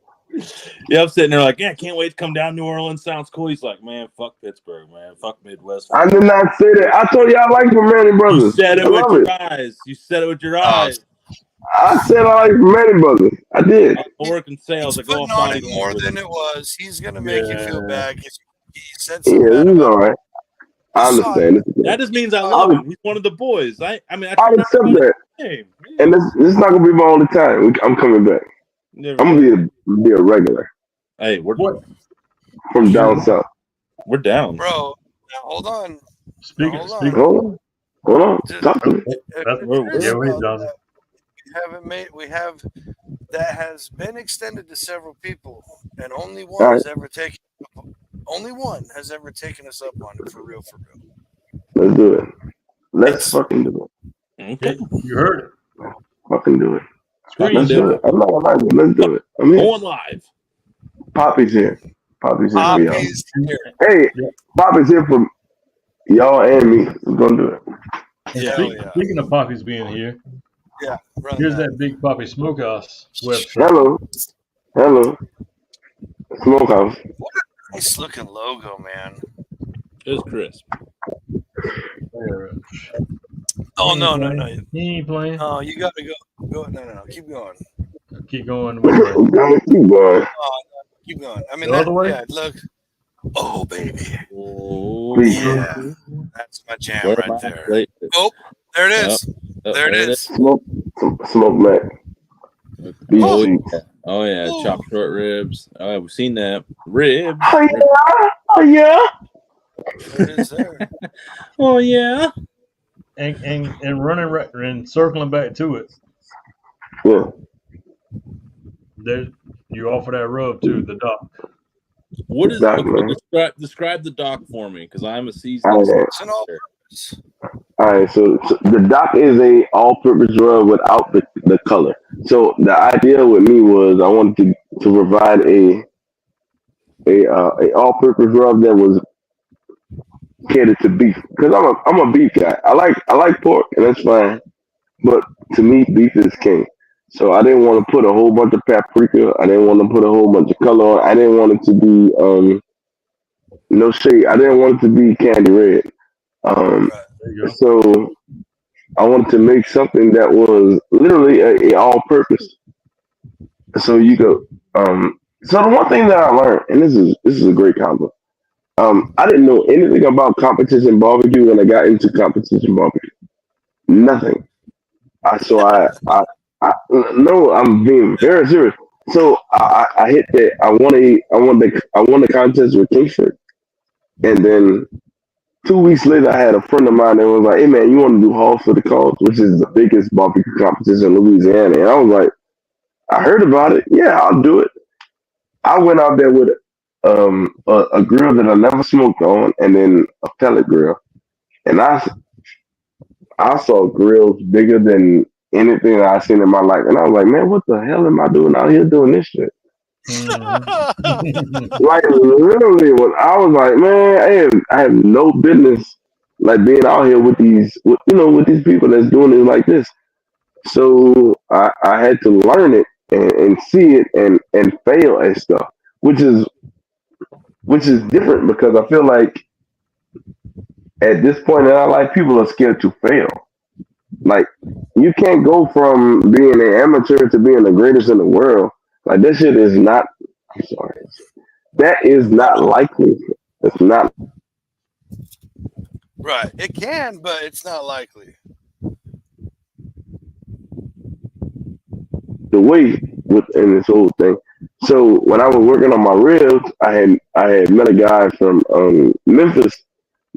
Yeah, I'm sitting there like, yeah, can't wait to come down. New Orleans sounds cool. He's like, man, fuck Pittsburgh, man, fuck Midwest. I did not say that. I told you I like Manning Brothers. You said it I with love your it. eyes. You said it with your eyes. I said I like Manning Brothers. I did. I work in sales. He's I go putting off on body it more language. than it was. He's gonna make you feel Yeah. bad. He said something Yeah, bad he's about all right. I understand. That just means I love him. He's one of the boys. I mean, I I'll turned accept out that. his name. And this is not gonna be my only time. I'm coming back. Never I'm gonna be a regular Hey, we're from down south. We're down. Bro, now hold on. Speaking, Hold on. speaking. Hold on. Just- Talk to me. That's Chris, yeah, wait, Johnson. we have that has been extended to several people, and only All one right. has ever taken us up on it for real. Let's do it. Let's fucking do it. Okay. You heard it. Fucking do it. Screen Let's do it. I'm not gonna lie to you. Let's do it. I'm here. Going live. Poppy's here. Poppy's here for y'all. Poppy's here. Hey, Yeah. Poppy's here for y'all and me. We're gonna do it. Yeah. Speaking of Poppy's being here, Yeah. Run here's that. that Big Poppy Smokehouse website. Hello. Smokehouse. Nice looking logo, man. It's crisp. Oh no. He ain't playing. Oh, you gotta go. No. Keep going. Keep going. Which way? Keep going. Keep going. I mean, The other way? Yeah, look. Oh, baby. Oh, Yeah. That's my jam Where right am I? there. Wait. Oh, there it is. Oh, There it is. Smoke Mac. Beef Oh, cheeks. yeah. Oh yeah, chopped short ribs. Oh, yeah, we've seen that. Ribs. Oh yeah. There it is there. Oh yeah. And running and circling back to it. Yeah. There, you offer that rub too, the doc. What is Doc, man. describe the doc for me? Because I'm a seasoned. All right. It's an all-purpose. All right, so the doc is a all-purpose rub without the color. So the idea with me was I wanted to provide a all-purpose rub that was catered to beef because I'm a beef guy. I like pork and that's fine, but to me beef is king. So I didn't want to put a whole bunch of paprika. I didn't want to put a whole bunch of color on. I didn't want it to be no shade. I didn't want it to be candy red. There you go. So I wanted to make something that was literally a all-purpose. So you go. So the one thing that I learned, and this is a great compliment. I didn't know anything about competition barbecue when I got into competition barbecue. Nothing. No, I'm being very serious. So I hit that. I won the contest with Kingsford, and then 2 weeks later, I had a friend of mine that was like, "Hey man, you want to do Hall for the Cause, which is the biggest barbecue competition in Louisiana?" And I was like, "I heard about it. Yeah, I'll do it." I went out there with a grill that I never smoked on, and then a pellet grill. And I saw grills bigger than anything I've seen in my life, and I was like, man, what the hell am I doing out here doing this shit? Like literally, when I was like, man, I have no business like being out here with with these people that's doing it like this. So I had to learn it and see it and fail at stuff, which is different because I feel like at this point in our life, people are scared to fail. Like you can't go from being an amateur to being the greatest in the world. Like that shit is not. I'm sorry. That is not likely. It's not Right. It can, but it's not likely. the way within this whole thing. So when I was working on my ribs, I had met a guy from Memphis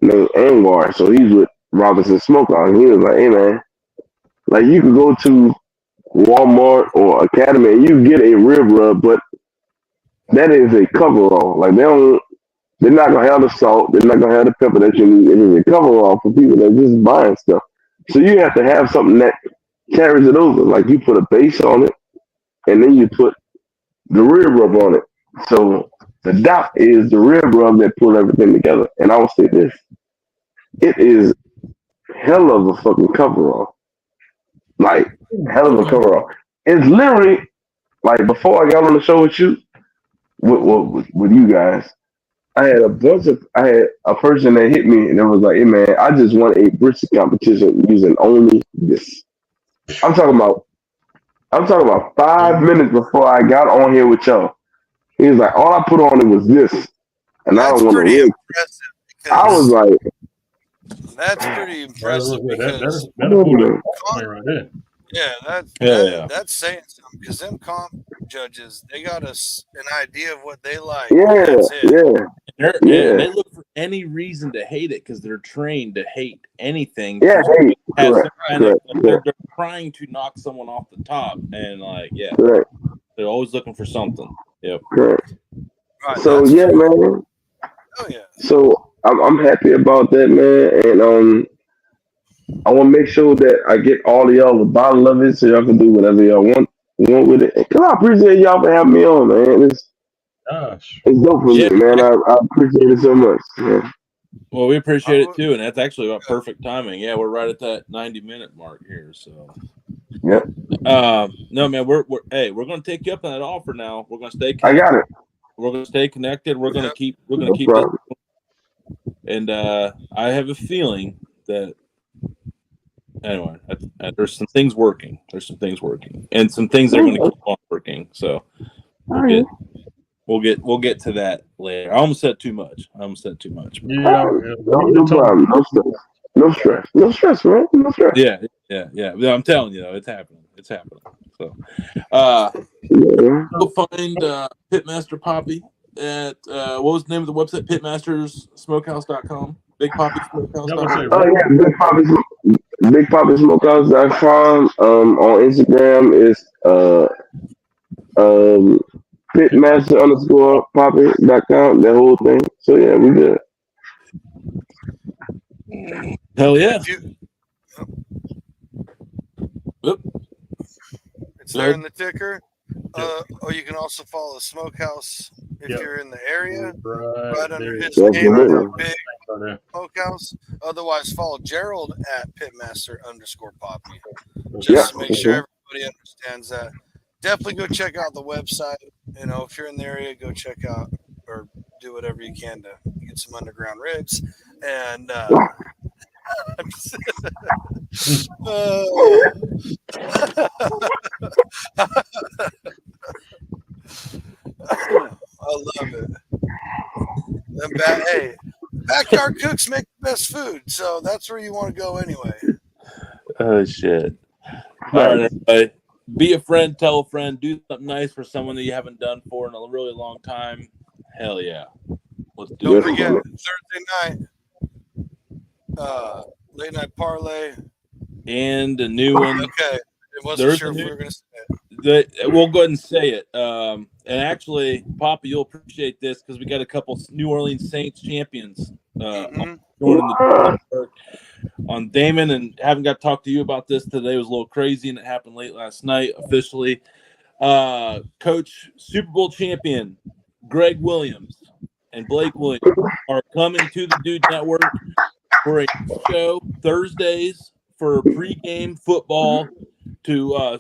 named Anwar. So he's with Robinson Smokehouse. And he was like, hey man, like you could go to Walmart or Academy and you get a rib rub, but that is a coverall. Like they're not gonna have the salt, they're not gonna have the pepper that you need. It is a coverall for people that just buying stuff. So you have to have something that carries it over. Like you put a base on it and then you put the rib rub on it. So the dot is the rib rub that pulls everything together. And I will say this. It is hell of a fucking coverall. Like hell of a coverall. It's literally like before I got on the show with you, with you guys, I had a person that hit me and it was like, hey man, I just won a brisket competition using only this. I'm talking about 5 minutes before I got on here with y'all. He was like, all I put on it was this. And I That's don't want to pretty really. impressive. I was like, That's pretty impressive because that's right there. Yeah, that's saying something because them comp judges, they got us an idea of what they like. yeah, That's it. yeah, And they yeah, look for any reason to hate it because they're trained to hate anything. yeah. Hey, Has correct, some kind of, correct, they're trying to knock someone off the top, and like, yeah, correct, they're always looking for something. Yep. correct. Right, So that's yeah, true. man. Oh yeah. So I'm happy about that, man. And I want to make sure that I get all of y'all a bottle of it so y'all can do whatever y'all want with it. Cause I appreciate y'all for having me on, man. Gosh. It's dope for me, man. I appreciate it so much. Man. Well, we appreciate it too, and that's actually about perfect timing. Yeah, we're right at that 90-minute mark here. So, Yep. No, man, we're going to take you up on that offer now. We're going to stay I connected. got it. We're going to stay connected. We're going to keep No this. problem. And I have a feeling that anyway, there's some things working. There's some things working, and some things that are going to keep on working. So we'll get to that later. I almost said too much. Yeah. No problem. No stress. No stress, man. No stress. Yeah. I'm telling you, though, it's happening. So, Yeah. go find Pitmaster Papi at what was the name of the website? Pitmastersmokehouse.com. BigPapiSmokehouse.com. Oh yeah, BigPapiSmokehouse.com. On Instagram is pitmaster_poppy.com. That whole thing. So yeah, we good. Hell yeah. It's there in the ticker. Or you can also follow the Smokehouse if you're in the area. Right under his name, Big Smokehouse. Otherwise, follow Gerald at Pitmaster_Poppy. Just to make sure everybody understands that. Definitely go check out the website. You know, if you're in the area, go check out or do whatever you can to get some underground ribs. And I love it. Hey, backyard cooks make the best food, so that's where you want to go anyway. Oh shit! All right, everybody. Be a friend, tell a friend, do something nice for someone that you haven't done for in a really long time. Hell yeah! Don't forget Thursday night, late night parlay, and a new one. Okay, it wasn't sure if we were going to say it. we'll go ahead and say it. And actually, Papa, you'll appreciate this because we got a couple New Orleans Saints champions joining the network. On Damon, and haven't got to talk to you about this today. It was a little crazy, and it happened late last night officially. Coach Super Bowl champion Greg Williams and Blake Williams are coming to the Dude Network for a show Thursdays for pregame football to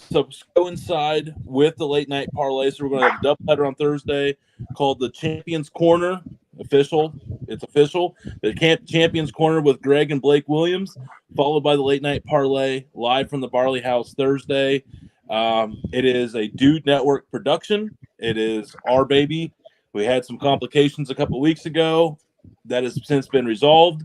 coincide with the late night parlay. So we're going to have a doubleheader on Thursday called the Champions Corner. Official. It's official. The Champions Corner with Greg and Blake Williams, followed by the late night parlay live from the Barley House Thursday. It is a Dude Network production. It is our baby. We had some complications a couple weeks ago. That has since been resolved.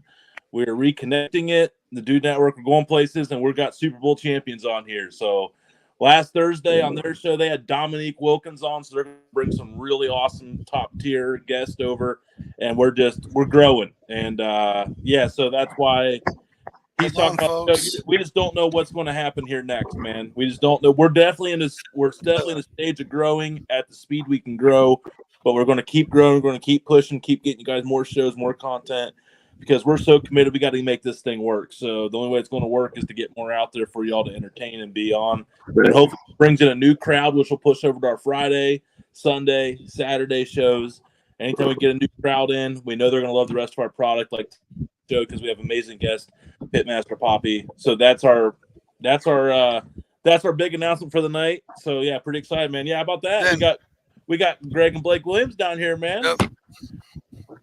We're reconnecting it. The Dude Network are going places, and we've got Super Bowl champions on here. So last Thursday on their show, they had Dominique Wilkins on, so they're going to bring some really awesome top-tier guests over, and we're growing. And, so that's why he's talking about – we just don't know what's going to happen here next, man. We just don't know. We're definitely in the stage of growing at the speed we can grow, but we're going to keep growing. We're going to keep pushing, keep getting you guys more shows, more content, because we're so committed. We got to make this thing work. So the only way it's going to work is to get more out there for y'all to entertain and be on. And hopefully it brings in a new crowd, which will push over to our Friday, Sunday, Saturday shows. Anytime we get a new crowd in, we know they're going to love the rest of our product, like show, because we have amazing guest, Pitmaster Poppy. So that's our big announcement for the night. So yeah, pretty excited, man. Yeah, how about that? We got Greg and Blake Williams down here, man. Yep.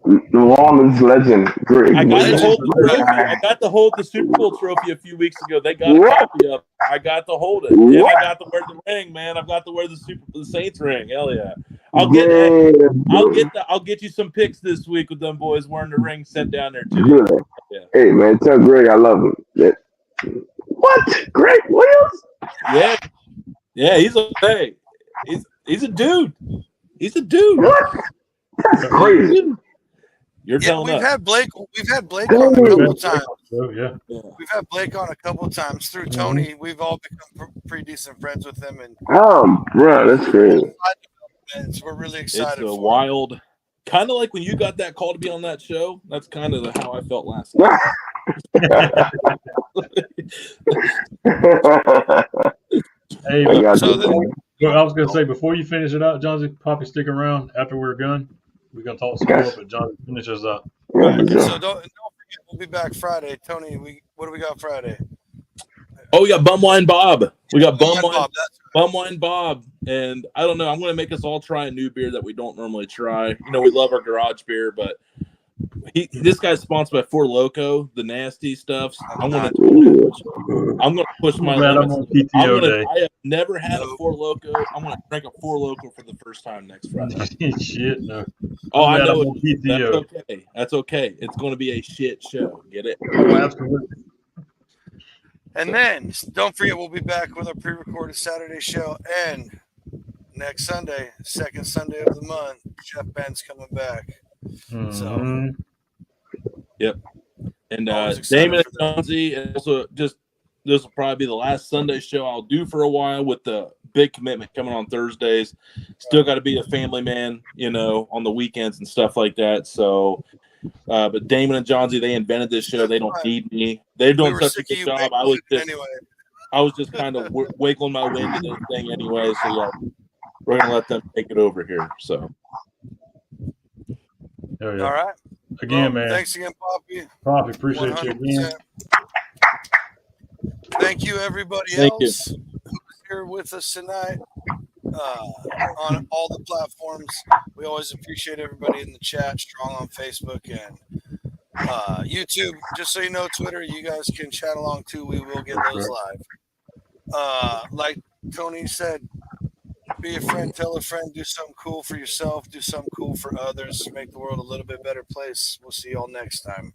New Orleans legend, Greg. I got to hold the Super Bowl trophy a few weeks ago. They got a copy of it. I got to hold it. And I got to wear the ring, man. I've got to wear the Saints ring. Hell yeah. I'll get you some pics this week with them boys wearing the ring sent down there too. Good. Yeah. Hey man, tell Greg I love him. Yeah. What? Greg Williams? Yeah. Yeah, he's a dude. He's a dude. What? That's crazy. You're telling we've us. had Blake on a couple times. Oh, yeah. We've had Blake on a couple times through Tony. We've all become pretty decent friends with him, and bro, that's crazy. We're really excited. It's a wild, kind of like when you got that call to be on that show. That's kind of how I felt last night. Hey, I was going to say, before you finish it out, Jonesy, Poppy, stick around after we're done. We're going to talk some more, but Johnny, finish us up. So don't forget, we'll be back Friday. Tony, what do we got Friday? Oh, we got Bumwine Bob. We got Bumwine Bob. And I don't know, I'm going to make us all try a new beer that we don't normally try. You know, we love our garage beer, but this guy's sponsored by Four Loko, the nasty stuff. I'm going to push my limits. I have never had a Four Loko. I'm going to drink a Four Loko for the first time next Friday. Shit, no. Oh, I know it. That's okay. That's okay. It's going to be a shit show. Get it? Oh, absolutely. And then don't forget, we'll be back with our pre-recorded Saturday show, and next Sunday, second Sunday of the month, Chef Ben's coming back. So, yep. And Damon and Jonesy, and also just this will probably be the last Sunday show I'll do for a while with the big commitment coming on Thursdays. Still got to be a family man, you know, on the weekends and stuff like that. So, but Damon and Jonesy, they invented this show. They don't need me. They're doing such a good job. I was just kind of wiggling my way into this thing anyway. So yeah, we're gonna let them take it over here. So. Oh, yeah. All right. Again, man. Thanks again, Poppy. Poppy, appreciate 100%. You again. Thank you, everybody else who's here with us tonight on all the platforms. We always appreciate everybody in the chat, strong on Facebook and YouTube. Just so you know, Twitter, you guys can chat along too. We will get those live. Like Tony said, be a friend, tell a friend, do something cool for yourself, do something cool for others, make the world a little bit better place. We'll see you all next time.